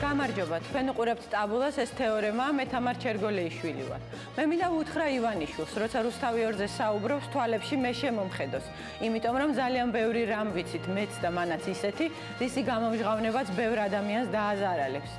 გამარჯობა, თქვენ უყურებთ ტაბულას, ეს თეორემა, მე თამარ ჩერგოლეიშვილი ვარ. მე მინდა უთხრა ივანიშვილს, როცა რუსთავი ორზე საუბრობს, თვალებში მე შემომხედოს. იმიტომ რომ ძალიან ბევრი რამ ვიცით, მეც და მანაც ისეთი, რისი გამომჟღავნებაც ბევრ ადამიანს დააზარალებს.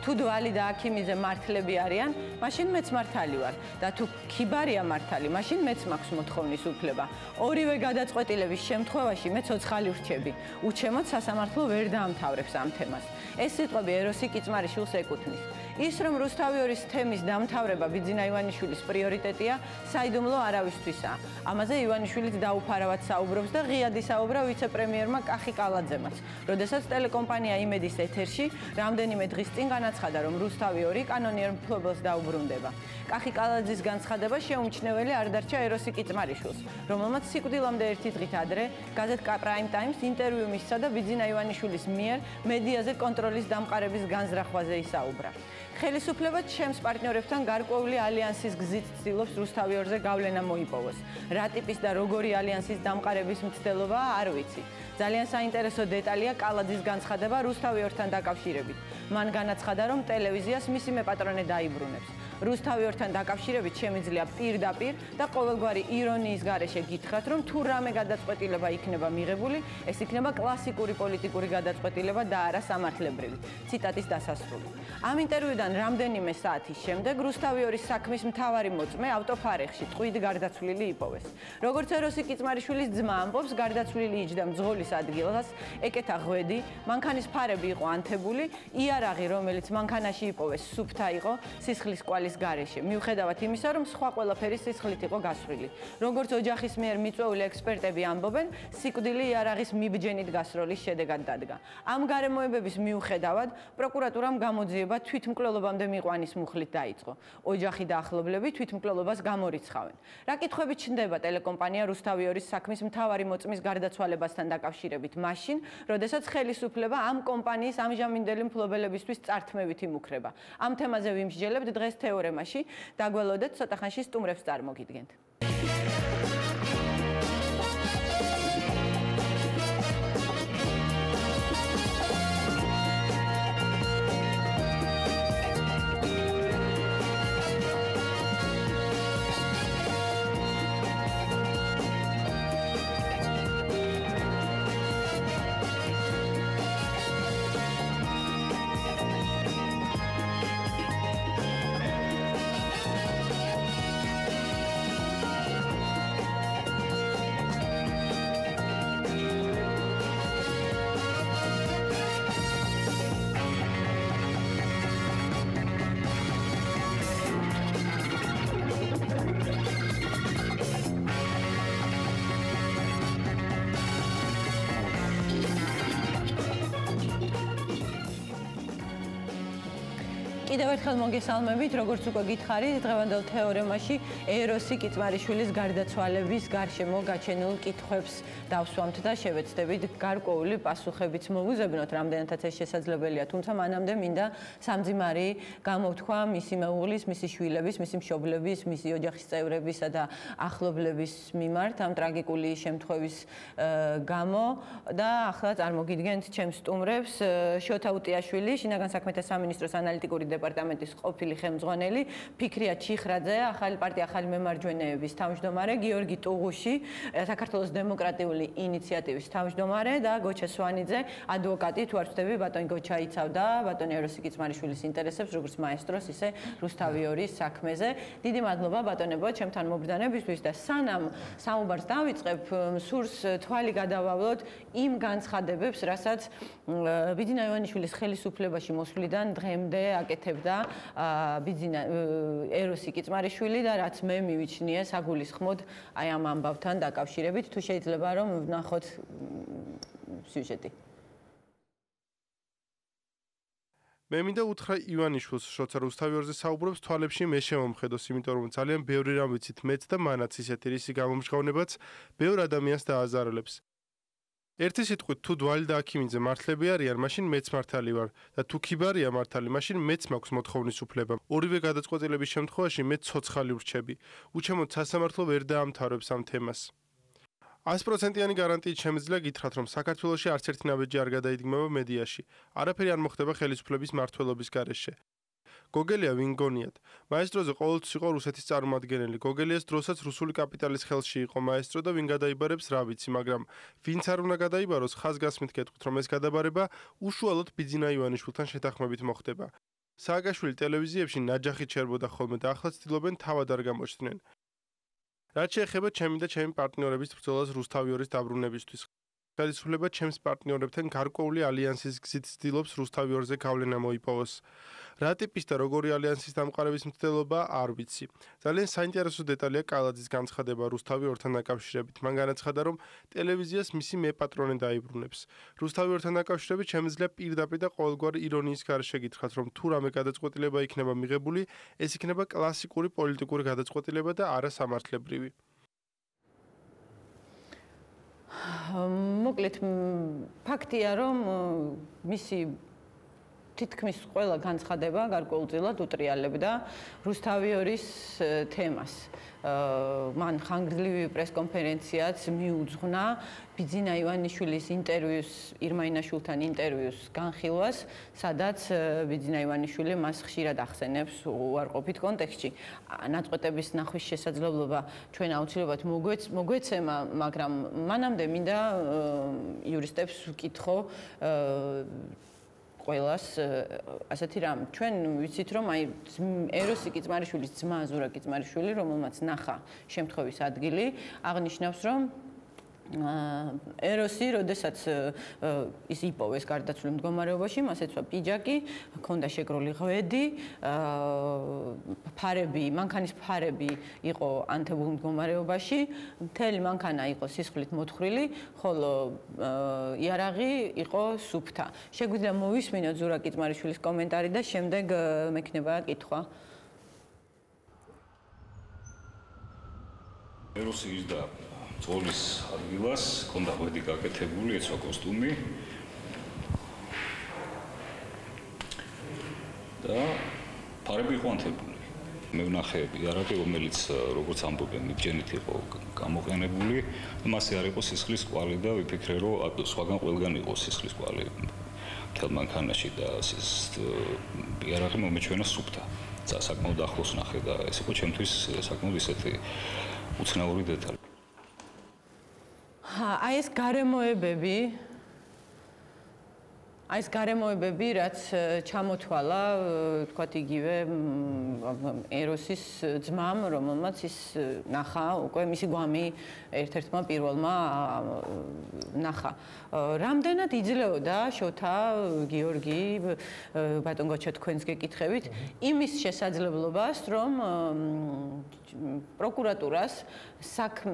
თუ დვალი და აქიმიზე მართლები არიან, მაშინ მეც მართალი ვარ და თუ ქიბარია მართალი, მაშინ მეც მაქვს მოთხოვნის უფლება. ორივე გადაწყვეტილების შემთხვევაში მე ცოცხალი ვრჩები. უჩემოდ სასამართლო ვერ დაამთავრებს ამ თემას. ეს სიტყვები ეროსი კიწმარიშვილს ეკუთვნის. ის რომ რუსთავი ორის თემის დამთავრება ბიძინა ივანიშვილის პრიორიტეტია, საიდუმლო არავისთვისაა. ამაზე ივანიშვილიც დაუფარავად საუბრობს და ღიად ისაუბრა ვიცე-პრემიერმა კახი კალაძემაც. როდესაც ტელეკომპანია იმედის ეთერში რამდენიმე დღის წინ განაცხადა, რომ რუსთავი ორი კანონიერ მფლობელს დაუბრუნდება. კახი კალაძის განცხადება შეუმჩნეველი არ დარჩა ეროსი კიწმარიშვილს, რომელმაც სიკვდილამდე ერთი დღით ადრე გაზეთ Prime Times ინტერვიუ მისცა და ბიძინა ივანიშვილის მიერ მედიაზე კონტროლის დამყარების განზრახვაზე ისაუბრა. ხელისუფლება ჩემს პარტნიორებთან გარკვეული ალიანსის გზით ცდილობს რუსთავი ორზე გავლენა მოიპოვოს. რა ტიპის და როგორი ალიანსის დამყარების მცდელობაა, არ ვიცი. ძალიან საინტერესო დეტალია კალაძის განცხადება რუსთავი ორთან დაკავშირებით. მან განაცხადა, რომ ტელევიზიას მისი მეპატრონე დაიბრუნებს. რუსთავი ორთან დაკავშირებით შემიძლია პირდაპირ და ყოველგვარი ირონიის გარეშე გითხრათ, რომ თუ რამე გადაწყვეტილება იქნება მიღებული, ეს იქნება კლასიკური პოლიტიკური გადაწყვეტილება და არა სამართლებრივი. ციტატის დასასრული. ამ ინტერვიუდან რამდენიმე საათის შემდეგ რუსთავი ორის საქმის მთავარი მოწმე ავტოფარეხში ტყვედ გარდაცვლილი იპოვეს. როგორც ეროსი კიწმარიშვილის ძმა ამბობს, გარდაცვლილი იჯდა მძღოლის ადგილას, ეკეთა ღვედი, მანქანის ფარები იყო ანთებული, იარაღი, რომელიც მანქანაში იპოვეს, სუფთა იყო, სისხლის კვალი გარეშე. მიუხედავად იმისა, რომ სხვა ყველაფერი სისხლით იყო გასრული. როგორც ოჯახის მიერ მიწვეული ექსპერტები ამბობენ, სიკვდილი იარაღის მიბჯენით გასროლის შედეგად დადგა. ამ გარემოებების მიუხედავად, პროკურატურამ გამოძიება თვითმკვლელობამდე მიყვანის მუხლით დაიწყო. ოჯახი და ახლობლები თვითმკვლელობას გამორიცხავენ. რა კითხვები ჩნდება ტელეკომპანია რუსთავი ორის საქმის მთავარი მოწმის გარდაცვალებასთან დაკავშირებით მაშინ, როდესაც ხელისუფლება ამ კომპანიის ამჟამინდელი მფლობელებისთვის წართმევით იმუქრება. ამ თემაზე ვიმსჯელებთ დღეს თეორემაში, დაგველოდეთ ცოტა ხანში სტუმრებს წარმოგიდგენთ. კიდევ ერთხელ მოგესალმებით, როგორც უკვე გითხარით, დღევანდელ თეორემაში ეროსი კიწმარიშვილის გარდაცვალების გარშემო გაჩენილ კითხვებს დავსვამთ და შევეცდებით გარკვეული პასუხებიც მოვუზებნოთ, რამდენადაც ეს შესაძლებელია, თუმცა მანამდე მინდა სამძიმარი გამოვთქვა მისი მეუღლის, მისი შვილების, მისი მშობლების, მისი ოჯახის წევრებისა და ახლობლების მიმართ ამ ტრაგიკული შემთხვევის გამო და ახლა წარმოგიდგენთ ჩემს სტუმრებს შოთა უტიაშვილი, შინაგან საქმეთა სამინისტროს ანალიტიკური დეპარტამენტის ყოფილი ხელმძღვანელი, ფიქრია ჩიხრაძე, ახალი პარტია ახალი მემარჯვენეების თავმჯდომარე, გიორგი ტუღუში, საქართველოს დემოკრატიული ინიციატივის თავმჯდომარე და გოჩა სვანიძე, ადვოკატი, თუ არ ვცდები, ბატონი გოჩა იცავდა ბატონი ეროსი კიწმარიშვილის ინტერესებს, როგორც მაესტროს, ისე რუსთავი ორის საქმეზე. დიდი მადლობა ბატონებო, ჩემთან მობრძანებისთვის და სანამ საუბარს დავიწყებ, სურს თვალი გადავავლოთ იმ განცხადებებს, რასაც ბიძინა ივანიშვილის ხელისუფლებაში მოსვლიდან დღემდე აკეთებდა ბიძინა ეროსი კიწმარიშვილი და რაც მე მივიჩნიე საგულისხმოდ აი ამ ამბავთან დაკავშირებით, თუ შეიძლება რომ ვნახოთ სიუჟეტი. მე მინდა უთხრა ივანიშვილს, როცა რუსთავი ორზე საუბრობს, თვალებში მე შემომხედოს, იმიტომ რომ ძალიან ბევრი რამ ვიცით მეც და მანაც ისეთი რისი გამომჟღავნებაც ბევრ ადამიანს დააზარალებს. ერთი სიტყვით, თუ დვალი და აქიმიძე მართლები არიან, მაშინ მეც მართალი ვარ და თუ ქიბარია მართალი, მაშინ მეც მაქვს მოთხოვნის უფლება. ორივე გადაწყვეტილების შემთხვევაში მე ცოცხალი ვრჩები. უჩემოდ სასამართლო ვერ დაამთავრებს ამ თემას. 100%-იანი გარანტიით შემიძლია გითხრათ, რომ საქართველოში არც ერთი ნაბეჯი არ გადაიდგმება მედიაში. არაფერი არ მოხდება ხელისუფლების მმართველობის გარეშე. გოგელია ვინ გონიათ. მაესტროზე ყოველთვის იყო რუსეთის წარმომადგენელი. გოგელიას დროსაც რუსული კაპიტალის ხელში იყო მაესტრო და ვინ გადაიბარებს რა ვიცი, მაგრამ ვინც არ უნდა გადაიბაროს, ხაზგასმით გეტყვით, რომ ეს გადაბარება უშუალოდ ბიძინა ივანიშვილთან შეთანხმებით მოხდება. სააკაშვილი ტელევიზიებში ნაჯახით შერბოდა ხოლმე და ახლა ცდილობენ თავად არ გამოჩნდნენ. რაც შეეხება ჩემი და ჩემი პარტნიორების ბრძოლას რუსთავიორის დაბრუნებისთვის. ხელისუფლება ჩემს პარტნიორებთან გარკვეული ალიანსის გზით ცდილობს რუსთავიორზე გავლენა მოიპოვოს. რა ტიპის და როგორი ალიანსის დამყარების მცდელობა არ ვიცი. ძალიან საინტერესო დეტალია კალაძის განცხადება რუსთავიორთან დაკავშირებით. მან განაცხადა, რომ ტელევიზიას მისი მეპატრონე დაიბრუნებს. რუსთავიორთან დაკავშირებით შემიძლია პირდაპირ და ყოველგვარ ირონიის გარშე გითხრათ, რომ თუ რამე გადაწყვეტილება იქნება მიღებული, ეს იქნება კლასიკური პოლიტიკური გადაწყვეტილება და არა სამართლებრივი. მოკლედ ფაქტია, რომ მისი თითქმის ყველა განცხადება გარკვეულწილად უტრიალებდა რუსთავიორის თემას. მან ხანგრძლივი პრესკონფერენციაც მიუძღვნა ბიძინა ივანიშვილის ინტერვიუს, ირმა ინაშვილთან ინტერვიუს განხილვას, სადაც ბიძინა ივანიშვილი მას ხშირად ახსენებს უარყოფით კონტექსტში. ნაწყვეტების ნახვის შესაძლებლობა ჩვენ აუცილებლად მოგვეცემა, მაგრამ მანამდე მინდა იურისტებს ვკითხო ყველას ასეთი რამ. ჩვენ ვიცით, რომ აი ეროსი კიწმარიშვილის ძმა ზურა კიწმარიშვილი, რომელმაც ნახა შემთხვევის ადგილი, აღნიშნავს, რომ ეროსი, როდესაც ის იპოვეს გარდაცვლილ მდგომარეობაში, მას ეცვა პიჯაკი, ჰქონდა შეგრული ღვედი, ფარები, მანქანის ფარები იყო ანთებულ მდგომარეობაში, მთელი მანქანა იყო სისხლით მოთხრილი, ხოლო იარაღი იყო სუფთა. შეგვიძლია მოვისმინოთ ზურა კიწმარიშვილის კომენტარი და შემდეგ მექნება კითხვა. ეროსი ისდა ძოლის ადგილას, ჰქონდა ღვედი გაკეთებული, ეცვა კოსტუმი და ფარები იყო ანთებული. მე ვნახე იარაღი, რომელიც როგორც ამბობენ, მიბჯენით იყო გამოყენებული, მასე არ იყო სისხლის კვალი და ვიფიქრე, რომ სხვაგან ყველგან იყო სისხლის კვალი მთელ მანქანაში და იარაღი მომეჩვენა სუფთა. საკმაოდ ახლოს ნახე და ეს იყო ჩემთვის საკმაოდ ისეთი უცნაური დეტალი. აი ეს გარემოებები, რაც ჩამოთვალა, თქვათ იგივე ეროსის ძმამ, რომელმაც ის ნახა, უკვე მისი გვამი ერთ-ერთმა პირველმა ნახა. რამდენად იძლეოდა შოთა გიორგი, ბატონ გოჩა თქვენს გეკითხებით, იმის შესაძლებლობას, რომ პროკურატურას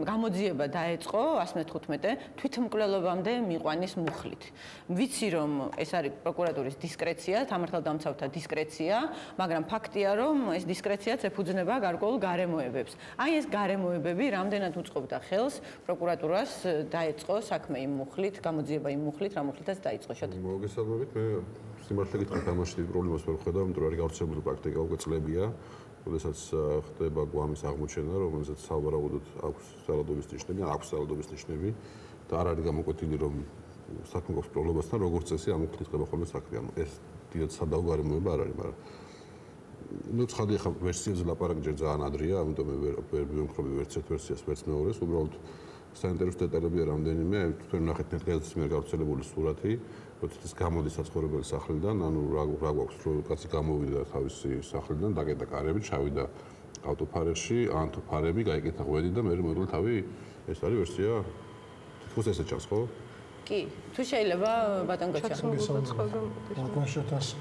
გამოძიება დაეწყო 115 თვითმკვლელობამდე მიყვანის მუხლით. ვიცი, რომ ეს არის პროკურატურის დისკრეცია, სამართალდამცავთა დისკრეცია, მაგრამ ფაქტია, რომ ეს დისკრეციაც ეფუძნება გარკვეულ გარემოებებს. აი ეს გარემოებები რამდენად უწყობდა ხელს პროკურატურას დაეწყო საქმე იმ მუხლით, გამოძიება იმ მუხლით, რა მუხლითაც დაიწყო შოთა. მოგესალმებით, მე სიმართლე გითხრათ, ამაში დიდ პრობლემას ვერ ვხედავ, იმიტომ რომ არის გავრცელებული პრაქტიკა უკვე წლებია. როდესაც ხდება გვამის აღმოჩენა, რომელსაც სავარაუდოდ აქვს ძალადობის ნიშნები, აქვს ძალადობის ნიშნები და არ არის გამოკვეთილი, რომ საქმე გვაქვს პრობლემასთან, როგორც წესი ამ მუხლით ხდება ხოლმე საქმე. ეს დიდად სადავო გარემოება არ არის, მაგრამ ნუ ცხადია, ხა ვერსიებზე ლაპარაკი ჯერ ძალიან ადრეა, ამიტომ მე ვერ ვიმხრობი ვერც ერთ ვერსიას, ვერც მეორეს, უბრალოდ საინტერესო დეტალებია რამდენიმე, თქვენ ნახეთ ნეტგაზეთის მიერ გავრცელებული სურათი, როდესაც ის გამოდის საცხოვრებელი სახლიდან, ანუ რა გვაქვს, რომ კაცი გამოვიდა თავისი სახლიდან, დაკეტა კარები, ჩავიდა ავტოფარებში, ანთოფარები, გაიკეთა ღვედი და მე მოიგო თავი, ეს არის ვერსია. თითქოს ესე ჩანს, ხო? კი, თუ შეიძლება ბატონ გოჩა. ბატონ შოთას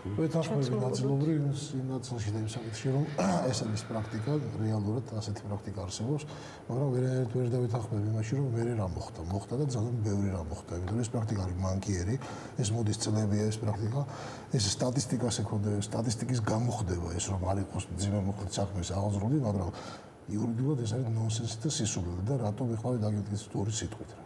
ვეთანხმები ნაწილობრივ იმ ნაწილში და იმ საკითხში, რომ ეს არის პრაქტიკა, რეალურად ასეთი პრაქტიკა არსებობს, მაგრამ ვერ დავეთანხმები იმაში, რომ ვერ რა მოხდა. მოხდა და ძალიან ბევრი რა მოხდა. იმიტომ ეს პრაქტიკა არის მანკიერი, ეს მოდის წლებია ეს პრაქტიკა. ეს სტატისტიკას ეკონდა, სტატისტიკის გამოხდება ეს, რომ არ იყოს ძიმე მოხდა საქმეს აღაზრული, მაგრამ იურიდიულად ეს არის ნონსენსი და სისულელე და რატომ ეხლა დაგიდგეს ორი სიტყვით რა.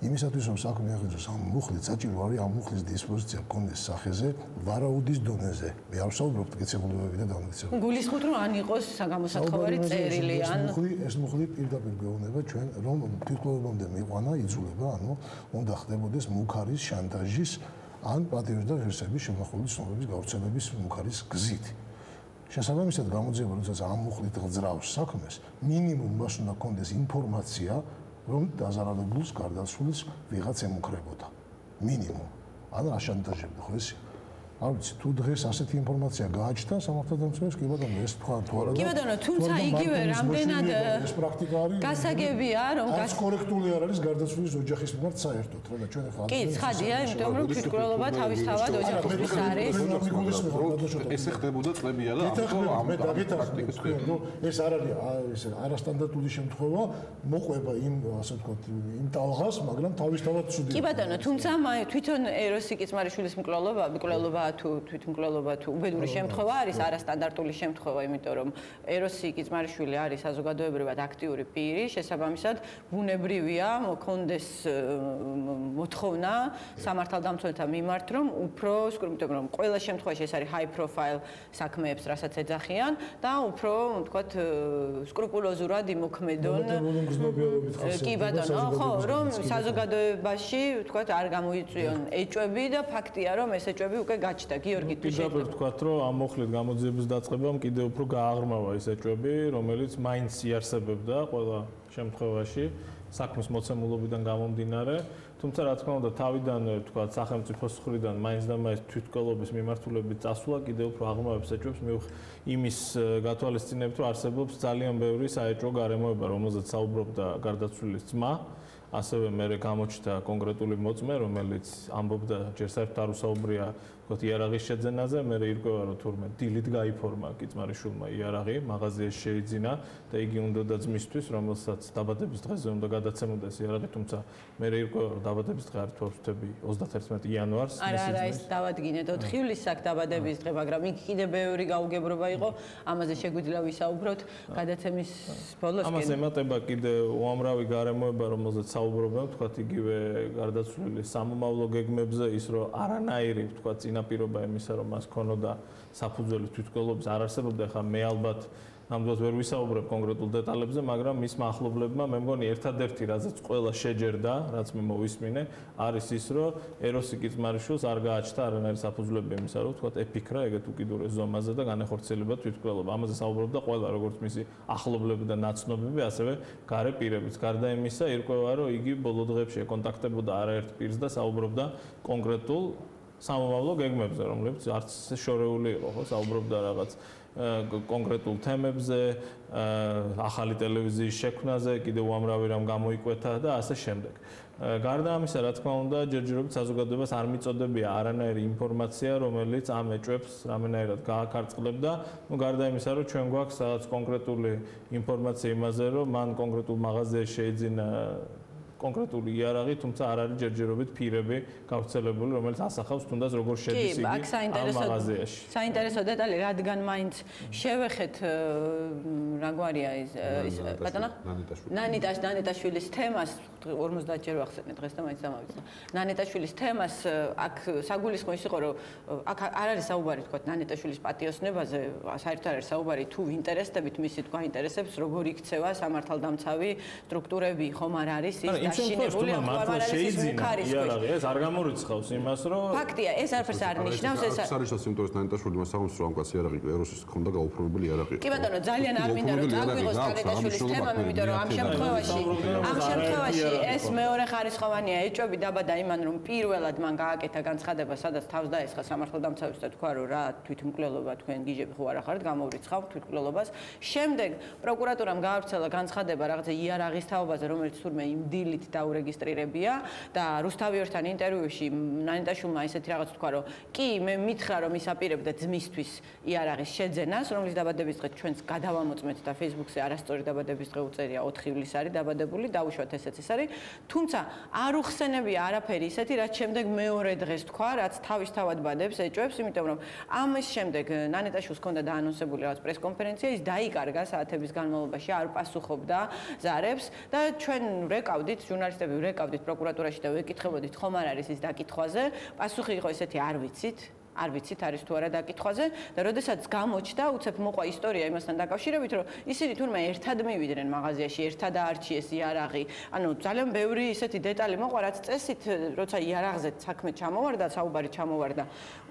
იმისათვის რომ საქმე აღიძოს ამ მუხლით საჭირო არის ამ მუხლის დისპოზიცია გქონდეს სახეზე ვარაუდის დონეზე. მე არ ვსაუბრობ მტკიცებულებები და დამტკიცებულებები. გულისხმობთ რომ ან იყოს საგამოსათხოვარი წერილი ან ეს მუხლი პირდაპირ გვეუბნება ჩვენ რომ თვითმკვლელობამდე მიყვანა იძულება, ანუ უნდა ხდებოდეს მუქარის შანტაჟის ან პატივისდან ღირსების შემახული ცნობების გავრცელების მუქარის გზით. შესაბამისად გამოძიება, როდესაც ამ მუხლით გძრავს საქმეს, მინიმუმ მას უნდა გქონდეს ინფორმაცია, რომ დაზარალებულს გარდაცვლის ვიღაც ემუქრებოდა. მინიმუმ. ან აშანტაჟებდა, ხო ესე? არ ვიცი, თუ დღეს ასეთი ინფორმაცია გააჩნდა სამართალდამცველს, კი ბატონო, ეს თქვა თუ არა. კი ბატონო, თუმცა იგივე რამდენად ეს პრაქტიკა არის. გასაგებია, რომ კორექტული არ არის გარდაცვლის ოჯახის მიმართ საერთოდ, რა და ჩვენ ახლა კი, ცხადია, იმიტომ რომ თვითმკვლელობა თავისთავად ოჯახისთვის არის. ეს ხდებოდა წლებია და ამ პრაქტიკას რომ ეს არ არის არასტანდარტული შემთხვევა, მოყვება იმ ასე ვთქვათ, იმ ტალღას, მაგრამ თავისთავად ცუდი. კი ბატონო, თუმცა თვითონ ეროსი კიცმარიშვილის მკვლელობა თუ თვითმკვლელობა თუ უბედური შემთხვევა არის არასტანდარტული შემთხვევა, იმიტომ რომ ეროსი კიცმარიშვილი არის საზოგადოებრივად აქტიური პირი, შესაბამისად ბუნებრივია მოქონდეს მოთხოვნა სამართალდამცველთა მიმართ, რომ უფრო, იმიტომ რომ ყველა შემთხვევაში ეს არის high profile საქმეებს, რასაც ეძახიან და უფრო, ვთქვათ, სკრუპულოზურად იმოქმედონ. კი ბატონო, ხო, რომ საზოგადოებაში, ვთქვათ, არ გამოიწვიონ ეჭვები და ფაქტია, რომ ეს ეჭვები უკვე გაჩნდა. გიორგი, თუ შეიძლება ვთქვათ, რომ ამ მუხლით გამოძიების დაწყებამ კიდევ უფრო გააღრმავა ეს ეჭვები, რომელიც მაინც იარსებებდა ყველა შემთხვევაში საქმის მოცემულობიდან გამომდინარე. თუმცა რა თქმა უნდა, თავიდან ვთქვათ, სახელმწიფოს მხრიდან მაინც და მაინც თვითმკვლელობის მიმართულებით წასვლა კიდევ უფრო აღრმავებს ეჭვებს იმის გათვალისწინებით, რომ არსებობს ძალიან ბევრი საეჭვო გარემოება, რომელზეც საუბრობდა გარდაცვლილის ძმა. ასევე მე გამოჩნდა კონკრეტული მოწმე, რომელიც ამბობდა ჯერ საერთოდ არ უსაუბრია ვთქვათ იარაღის შეძენაზე, მე ირკვევა რომ თურმე დილით გაიფორმა კიცმარიშვილმა იარაღი, მაღაზიაში შეიძინა და იგი უნდოდა ძმისთვის, რომელსაც დაბადების დღეზე უნდა გადაცემოდეს იარაღი, თუმცა მე ირკვევა რომ დაბადების დღე არ თვარწები 31 იანვარს. არა, ეს დავადგინეთ 4 ივლისს აქ დაბადების დღე, მაგრამ იქ კიდე ბევრი გაუგებრობა იყო, ამაზე შეგვიძლია ვისაუბროთ გადაცემის ბოლოს. ამას ემატება კიდე უამრავი გარემოება, რომელზეც საუბრობენ, ვთქვათ, იგივე გარდაცვლილი სამომავლო გეგმებზე, ის რომ არანაირი, ვთქვათ, წინაპირობა იმისა, რომ მას ქონოდა საფუძველი თვითმკვლელობის არ არსებობდა, ხა მე ალბათ ნამდვილად ვერ ვისაუბრებ კონკრეტულ დეტალებზე, მაგრამ მის მახლობლებმა მე მგონი ერთადერთი, რაზეც ყველა შეჯერდა, რაც მე მოვისმინე, არის ის, რომ ეროსი კიცმარიშვილს არ გააჩნდა არანაირი საფუძვლები იმისა, რომ ვთქვათ, ეფიქრა ეგეთ უკიდურეს ზომაზე და განეხორციელება თვითმკვლელობა. ამაზე საუბრობდა ყველა, როგორც მისი ახლობლები და ნაცნობები, ასევე გარე პირებიც. გარდა იმისა, ირკვევა, რომ იგი ბოლო დღეებში ეკონტაქტებოდა არაერთ პირს და საუბრობდა კონკრეტულ სამომავლო გეგმებზე, რომლებიც არც შორეული იყო, ხო, საუბრობდა რაღაც კონკრეტულ თემებზე, ახალი ტელევიზიის შექმნაზე, კიდევ უამრავი რამ გამოიკვეთა და ასე შემდეგ. გარდა ამისა, რა თქმა უნდა, ჯერჯერობით საზოგადოებას არ მიწოდებია არანაირი ინფორმაცია, რომელიც ამ ეჭვებს რამენაირად გააკარწყლებდა. გარდა იმისა, რომ ჩვენ გვაქვს რაღაც კონკრეტული ინფორმაცია იმაზე, რომ მან კონკრეტულ მაღაზიაში შეიძინა კონკრეტული იარაღი, თუმცა არ არის ჯერჯერობით პირები გავრცელებული, რომელიც ასახავს თუნდაც როგორ შედის იგი ამ მაღაზიაში. საინტერესო დეტალი, რადგან მაინც შევეხეთ რა გვარია ის ბატონო ნანიტაშვილის თემას 50 ჯერ ვახსენე დღეს და მაინც დამავიწყდა. ნანიტაშვილის თემას აქ საგულისხმო ის იყო, რომ აქ არ არის საუბარი თქვა ნანიტაშვილის პატიოსნებაზე, საერთოდ არ არის საუბარი თუ ვინტერესდებით მისი თქვა ინტერესებს, როგორ იქცევა სამართალდამცავი სტრუქტურები, ხომ არ არის ის დაშინებული მართლა შეიძინა იარაღი, ეს არ გამორიცხავს იმას, რომ ფაქტია, ეს არაფერს არ ნიშნავს, ეს არის სიმტომის ნანიტაშვილი მას აღმოს რომ ამკაც იარაღი ეროსის ქონდა გაუფორმებული იარაღი. კი ბატონო, ძალიან არ მინდა რომ წაგვიღოს ნანიტაშვილის თემა, იმიტომ რომ ამ შემთხვევაში ეს მეორე ხარისხოვანია ეჭვები დაბადა იმან რომ პირველად მან გააკეთა განცხადება, სადაც თავს დაესხა სამართალდამცავებს და თქვა რომ რა თვითმკვლელობა თქვენ გიჟები ხო არ ახართ, გამორიცხავთ თვითმკვლელობას. შემდეგ პროკურატურამ გაავრცელა განცხადება რაღაცა იარაღის თაობაზე, რომელიც თურმე იმ დილით დაურეგისტრირებია და რუსთავიორთან ინტერვიუში ნანიტაშვილმა ისეთი რაღაც თქვა რომ კი მე მითხრა რომ ის აპირებდა ძმისთვის იარაღის შეძენას, რომლის დაბადების დღე ჩვენს გადავამოწმეთ და Facebook-ზე არასწორი დაბადების დღე უწერია 4 ივლისს არის დაბადებული, დაუშვათ ესეც ის არის. თუმცა არ უხსენებია არაფერი ისეთი, რაც შემდეგ მეორე დღეს თქვა, რაც თავისთავად ბადებს ეჭვებს, იმიტომ რომ ამის შემდეგ ნანიტაშვილს ჰქონდა დაანონსებული რაღაც პრესკონფერენცია, ის დაიკარგა საათების განმავლობაში, არ პასუხობდა ზარებს და ჩვენ ვრეკავდით ჟურნალისტები ვეკავდით პროკურატურაში და ვეკითხებოდით ხომ არ არის ის დაკითხვაზე, პასუხი იყო ესეთი არ ვიცით არის თუ არა დაკითხვაზე და როდესაც გამოჩნდა უცებ მოყვა ისტორია იმასთან დაკავშირებით რომ ისინი თურმე ერთად მივიდნენ მაღაზიაში ერთად აარჩიეს იარაღი ანუ ძალიან ბევრი ისეთი დეტალი მოყვა რაც წესით როცა იარაღზე საქმე ჩამოვარდა საუბარი ჩამოვარდა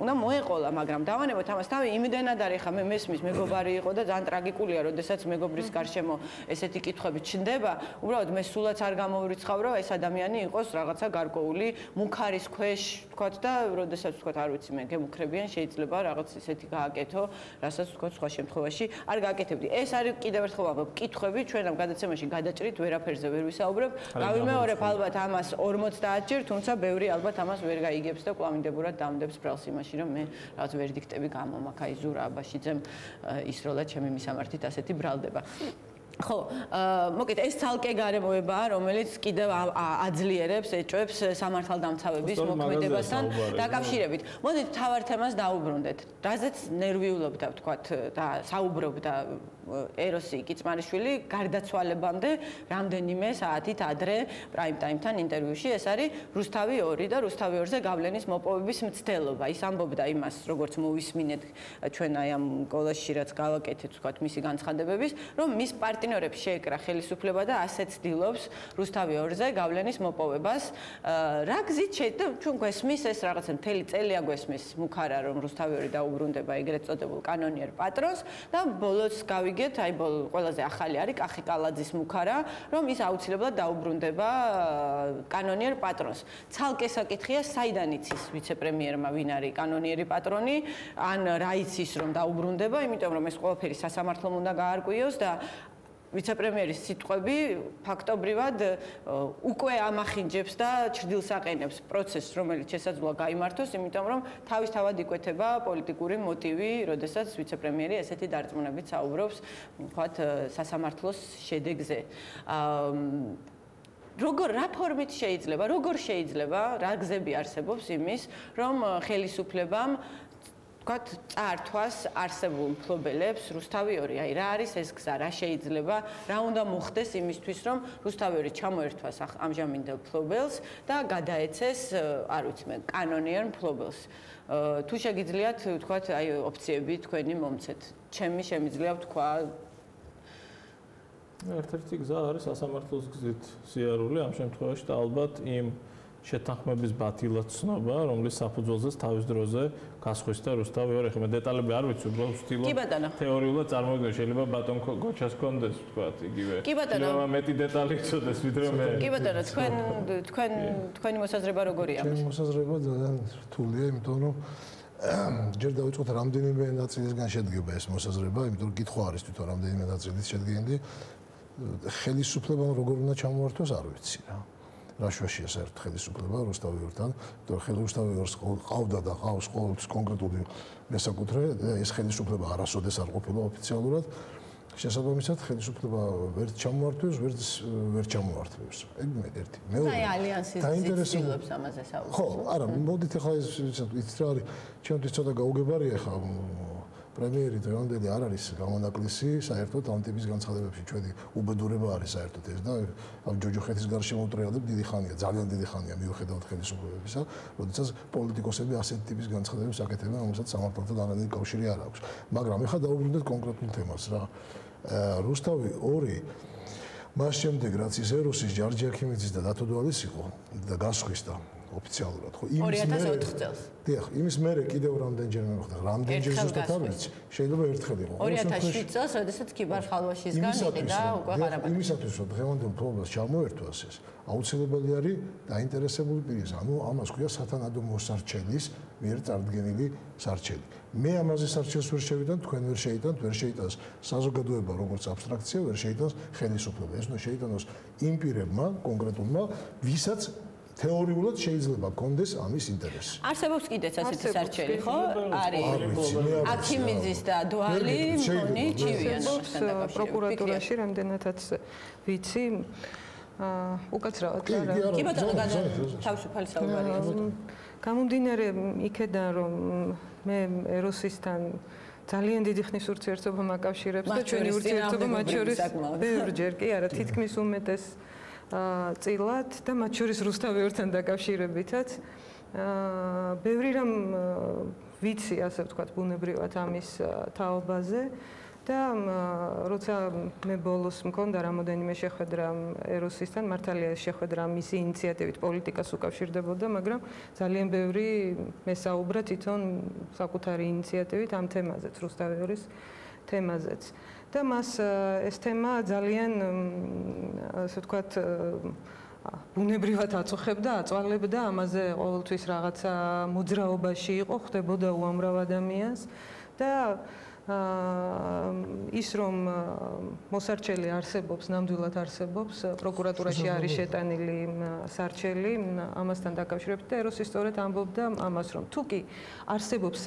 უნდა მოეყოლა მაგრამ დავანებოთ ამას თავი იმდენად არის ხა მე მესმის მეგობარი იყო და ძალიან ტრაგიკულია როდესაც მეგობრის გარშემო ესეთი კითხვები ჩნდება უბრალოდ მე სულაც არ გამოვრიცხავ რომ ეს ადამიანი იყოს რაღაცა გარკვეული მუქარის ქვეშ თქვათ და როდესაც თქვათ არ ვიცი მე გემუქრებიან შეიძლება რაღაც ისეთი გააკეთო რასაც თქვათ სხვა შემთხვევაში არ გააკეთებდი ეს არის კიდევ ერთხელ ვამბობ კითხვები ჩვენ ამ გადაცემაში გადაჭრით ვერაფერზე ვერ ვისაუბრებ გავიმეორებ ალბათ ამას 50 ჯერ თუმცა ბევრი ალბათ ამას ვერ გაიგებს და კვლავინდებურად დამდებს ბრალს იმაში რომ მე რაღაც ვერდიქტები გამომაქ აი ზურა აბაშიძემ ისროლა ჩემი მისამართით ასეთი ბრალდება ხო, მოკეთ ეს ცალკე გარემოებაა, რომელიც კიდევ აძლიერებს, ეჭვებს სამართალდამცავების მოქმედებასთან დაკავშირებით. მოდით თავარ თემას დაუბრუნდეთ. რაზეც ნერვიულობდა, ვთქვათ, და საუბრობდა ეროსი კიცმარიშვილი გარდაცვალებამდე რამდენიმე საათით ადრე პრაიმ ტაიმთან ინტერვიუში ეს არის რუსთავი 2 და რუსთავი 2-ზე გავლენის მოპოვების მცდელობა. ის ამბობდა იმას, როგორც მოვისმინეთ ჩვენ აი ამ კოლაჟში რაც გავაკეთეთ, ვთქვათ, მისი განცხადებების, რომ მის პარტნიორებს შეეკრა ხელისუფლება და ასეც ცდილობს რუსთავი 2-ზე გავლენის მოპოვებას. რა გზით შეიძლება ჩვენ გვესმის ეს რაღაცა მთელი წელია გვესმის მუქარა რომ რუსთავი 2 დაუბრუნდება ეგრეთ წოდებულ კანონიერ პატრონს და ბოლოს გავიგეთ აი ყველაზე ახალი არის კახი კალაძის მუქარა რომ ის აუცილებლად დაუბრუნდება კანონიერ პატრონს. ცალკე საკითხია საიდან იცის ვიცე-პრემიერმა ვინ არის კანონიერი პატრონი ან რა იცის რომ დაუბრუნდება იმიტომ რომ ეს ყველაფერი სასამართლომ უნდა გაარკვიოს და ვიცე-პრემიერის სიტყვები ფაქტობრივად უკვე ამახინჯებს და ჭრდილს აყენებს პროცესს, რომელიც შესაძლოა გაიმართოს, იმიტომ რომ თავისთავად იკვეთება პოლიტიკური მოტივი, როდესაც ვიცე-პრემიერი ესეთი დარწმუნებით საუბრობს, ვთქვათ, სასამართლოს შედეგზე. რა ფორმით შეიძლება, როგორ შეიძლება, რა გზები არსებობს იმის, რომ ხელისუფლებამ ვთქვათ, წაართვას არსებულ მფლობელებს რუსთავი 2. აი რა არის ეს გზა, რა შეიძლება, რა უნდა მოხდეს იმისთვის, რომ რუსთავი 2 ჩამოერთვას ამჟამინდელ მფლობელს და გადაეცეს, არ ვიცი მე, კანონიერ მფლობელს. თუ შეგიძლიათ, ვთქვათ, აი ოფციები თქვენი მომცეთ. ჩემი შემიძლია ვთქვა ერთ-ერთი გზა არის სასამართლოს გზით სიარული ამ შემთხვევაში და ალბათ იმ შეთანხმების ბათილად ცნობა, რომლის საფუძველზეც თავის დროზე გასხვისდა რუსთავი 2. მე დეტალები არ ვიცი, უბრალოდ ვცდილობ თეორიულად წარმოვიდგინოთ, შეიძლება ბატონ გოჩას კონდეს, ვთქვათ, იგივე. შეიძლება მეტი დეტალი იცოდეს, ვიდრე მე. კი ბატონო, თქვენი მოსაზრება როგორია? ჩემი მოსაზრება ძალიან რთულია, იმიტომ რომ ჯერ დავიწყოთ რამდენიმე ნაწილისგან შედგება ეს მოსაზრება, იმიტომ რომ კითხვა არის თვითონ რამდენიმე ნაწილით შედგენილი. ხელისუფლებამ როგორ უნდა ჩამოართვას, არ ვიცი რა. რა შვაშია საერთოდ ხელისუფლება რუსთავი 2-თან, იმიტომ რომ რუსთავი 2-ს ყავდა და ყავს ყოველთვის კონკრეტული მესაკუთრე და ეს ხელისუფლება არასოდეს არ ყოფილა ოფიციალურად. შესაბამისად ხელისუფლება ვერ ჩამოართვებს, ვერ ჩამოართვებს. ეგ მე ერთი. მეორე. აი ალიანსის ძილობს ამაზე საუბარი. ხო, არა, მოდით ახლა ეს იცით რა არის, ჩემთვის ცოტა გაუგებარია ახლა პრემიერი დღევანდელი არ არის გამონაკლისი, საერთოდ ამ ტიპის განცხადებებში ჩვენი უბედურება არის საერთოდ ეს და ამ ჯოჯოხეთის გარშემო უტრიალებ დიდი ხანია, ძალიან დიდი ხანია მიუხედავად ხელისუფლებებისა, როდესაც პოლიტიკოსები ასეთ ტიპის განცხადებებს აკეთებენ, რომელსაც სამართალთან არანაირი კავშირი არ აქვს. მაგრამ ეხლა დაუბრუნდეთ კონკრეტულ თემას რა. რუსთავი 2 მას შემდეგ რაც ის ეროსის ჯარჯი აქიმიძის და დათო დვალის იყო და გასხვისდა ოფიციალურად ხო იმის მე 2004 წელს. დიახ, იმის მერე კიდევ რამდენჯერმე მოხდა, რამდენჯერ ზუსტად არ ვიცი. შეიძლება ერთხელ იყო. 2007 წელს, როდესაც ქიბარ-ხალვაშისგან იყიდა უკვე ყარაბაღი. იმისათვის რომ დღევანდელ მფლობელს ჩამოერთვას ეს, აუცილებელი არის დაინტერესებული პირის, ანუ ამას ქვია სათანადო მოსარჩელის მიერ წარდგენილი სარჩელი. მე ამაზე სარჩელს ვერ შევიდან, თქვენ ვერ შეიტანთ, ვერ შეიტანს საზოგადოება როგორც აბსტრაქცია, ვერ შეიტანს ხელისუფლება. ეს უნდა შეიტანოს იმ პირებმა, კონკრეტულმა, ვისაც თეორიულად შეიძლება კონდეს ამის ინტერესი. არსებობს კიდეც ასეთი სარჩელი, ხო? არის აქიმიძის და დვალი, მონი, ჩივიანovsთან დაკავშირებით. პროკურატურაში რამდენადაც ვიცი, უკაცრავად რა. კი ბატონო, თავისუფალი საუბარია. გამომდინარე იქედან რომ მე ეროსისთან ძალიან დიდი ხნის ურთიერთობა მაკავშირებს და ჩვენი ურთიერთობა მათ შორის ბევრჯერ კი არა, თითქმის უმეტეს წილად და მათ შორის რუსთავიორთან დაკავშირებითაც ბევრი რამ ვიცი, ასე ვთქვათ, ბუნებრივად ამის თაობაზე და როცა მე ბოლოს მქონდა რამოდენიმე შეხვედრა ეროსისთან, მართალია შეხვედრა მისი ინიციატივით პოლიტიკას უკავშირდებოდა, მაგრამ ძალიან ბევრი მესაუბრა თვითონ საკუთარი ინიციატივით ამ თემაზეც, რუსთავიორის თემაზეც. და მას ეს თემა ძალიან, ასე ვთქვათ, ბუნებრივად აწუხებდა, აწვალებდა, ამაზე ყოველთვის რაღაცა მოძრაობაში იყო, ხდებოდა უამრავ ადამიანს და ის რომ მოსარჩელი არსებობს, ნამდვილად არსებობს, პროკურატურაში არის შეტანილი სარჩელი ამასთან დაკავშირებით და ეროსი სწორედ ამბობდა ამას, რომ თუ კი არსებობს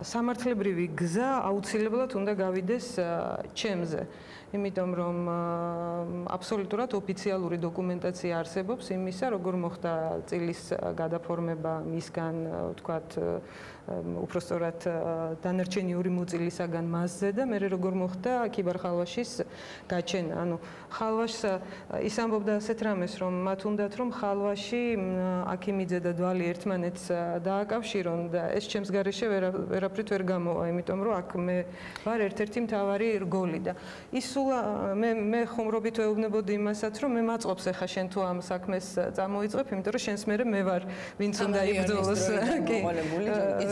სამართლებრივი გზა აუცილებლად უნდა გავიდეს ჩემზე. იმიტომ რომ აბსოლუტურად ოფიციალური დოკუმენტაცია არსებობს იმისა, როგორ მოხდა წილის გადაფორმება მისგან, ვთქვათ, უпростоრად დანარჩენი ორი მოწილისაგან მასზე და მე როგორ მოხდა ქიბარ-ხალვაშის გაჩენა. ანუ ხალვაშს ის ამბობდა ასეთ რამეს, რომ მათ უნდათ რომ ხალვაში აქიმიძე და დვალი ერთმანეთს დააკავშირონ და ეს ჩემს გარეშე ვერაფრით ვერ გამოვა, იმიტომ რომ აქ მე ვარ ერთ-ერთი მთავარი რგოლი და ის სულ მე ხუმრობით ვეუბნებოდი იმასაც, რომ მე მაწყობს ახლა შენ თუ ამ საქმეს წამოიწყებ, იმიტომ რომ შენს მერე მე ვარ, ვინც უნდა იბრძოლოს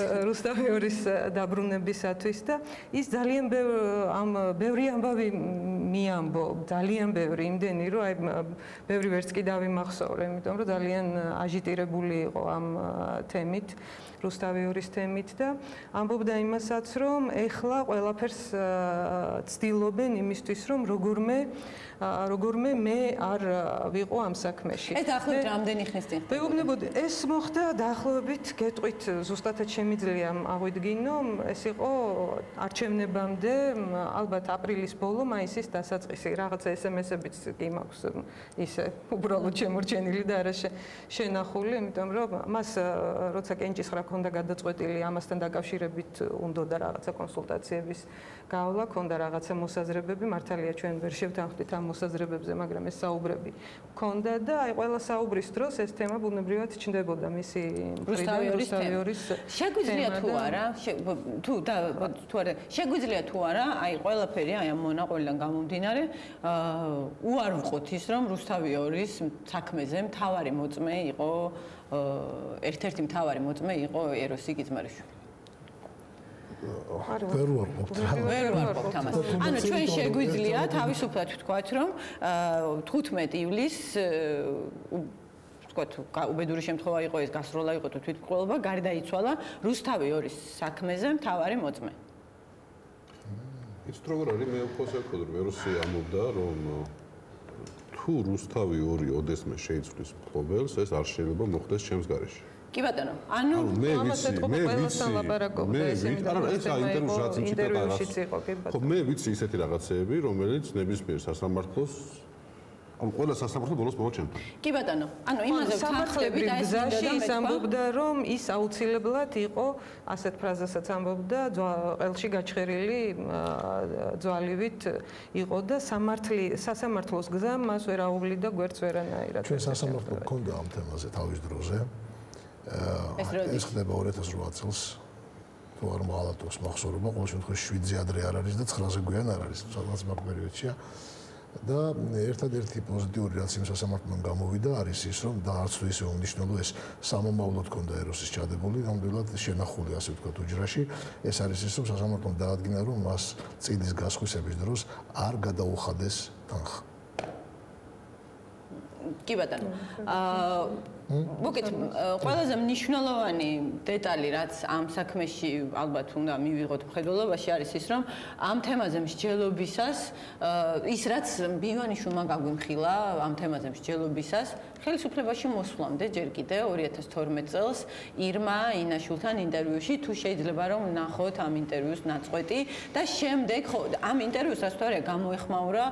რუსთავიორის დაბრუნებისათვის და ის ძალიან ბევრი ამბავი მიამბო, ძალიან ბევრი, იმდენი რომ აი ბევრი ვერც კი დავიმახსოვრე, იმიტომ რომ ძალიან აჟიტირებული იყო ამ თემით. რუსთავიორის თემით და ამბობდა იმასაც, რომ ეხლა ყველაფერს ცდილობენ იმისთვის, რომ როგორმე მე არ ვიყო ამ საქმეში. ეს დაახლოებით რამდენი ხნის წინ? ვეუბნებოდი, ეს მოხდა დაახლოებით, გეტყვით, ზუსტადად შემიძლია აღვიდგინო, ეს იყო არჩევნებამდე, ალბათ აპრილის ბოლო, მაისის დასაწყისი, რაღაცა SMS-ებიც კი მაქვს ისე უბრალოდ შემორჩენილი და არა შენახული, იმიტომ რომ მას როცა კენჭისყრა ქონდა გადაწყვეტილი ამასთან დაკავშირებით უნდოდა რაღაცა კონსულტაციების გავლა, ქონდა რაღაცა მოსაზრებები, მართალია ჩვენ ვერ შევთანხმდით ამ მოსაზრებებზე, მაგრამ ეს საუბრები ქონდა და აი ყველა საუბრის დროს ეს თემა ბუნებრივად ჩნდებოდა მისი რუსთავიორის შეგვიძლია თუ არა შეგვიძლია თუ არა აი ყველაფერი აი ამ მონაყოლიდან გამომდინარე უარვყოთ ის რომ რუსთავიორის საქმეზე მთავარი მოწმე იყო ერთ-ერთი მთავარი მოწმე იყო ეროსი კიძმარიშვილი. ვერ ვარყოფთ ამას. ანუ ჩვენ შეგვიძლია თავისუფლად ვთქვათ, რომ 15 ივლისს ვთქვათ, უბედური შემთხვევა იყო ეს, გასროლა იყო თუ თვითმკვლელობა, გარდაიცვალა რუსთავიორის საქმეზე მთავარი მოწმე. ის როგორ არის მე უფრო ვქონდა რომ ეროსი ამბობდა რომ თუ რუსთავი-2 ოდესმე შეიცვლის მფლობელს, ეს არ შეიძლება მოხდეს ჩემს გარეშე. კი ბატონო, ანუ მე ვიცი ისეთი რაღაცეები, რომელიც ნებისმიერ სასამართლოს ანუ ყველა სასამართლო ბოლოს მოვაჩენთ. კი ბატონო, ანუ იმაზე ვთანხმდები და ის ამბობდა, რომ ის აუცილებლად იყო ასეთ ფრაზასაც ამბობდა, ყელში გაჩხერილი ძვალივით იყო და სასამართლოს გზა მას ვერ აუვლიდა გვერდს ვერანაირად. ჩვენ სასამართლო გქონდა ამ თემაზე თავის დროზე. ეს ხდება 2008 წელს. თუ არ მაღალატოს მახსოვრობა, ყოველ შემთხვევაში 7-ზე ადრე არ არის და 9-ზე გვიან არ არის, სადღაც მაგ პერიოდშია. და ერთადერთი პოზიტიური რაც იმ სასამართლოდან გამოვიდა არის ის, რომ დაარსო ისე უმნიშვნელო ეს სამომავლოდ ქონდა ეროსის ჩადებული, ნამდვილად შენახული ასე ვთქვათ უჯრაში. ეს არის ის, რომ სასამართლომ დაადგინა, რომ მას წილის გასხვისების დროს არ გადაუხადეს თანხა. კი ბატონო. მოგეთ ყველაზე მნიშვნელოვანი დეტალი რაც ამ საქმეში ალბათ უნდა მივიღოთ მხედველობაში არის ის რომ ამ თემაზე მსჯელობისას ის რაც ბივანიშვილმა გაგვიმხილა ამ თემაზე მსჯელობისას ხელისუფლებაში მოსვლამდე ჯერ კიდე 2012 წელს ირმა ინაშვილთან ინტერვიუში თუ შეიძლება რომ ნახოთ ამ ინტერვიუს ნაწყვეტი და შემდეგ ხო ამ ინტერვიუს რაც თორე გამოეხმაურა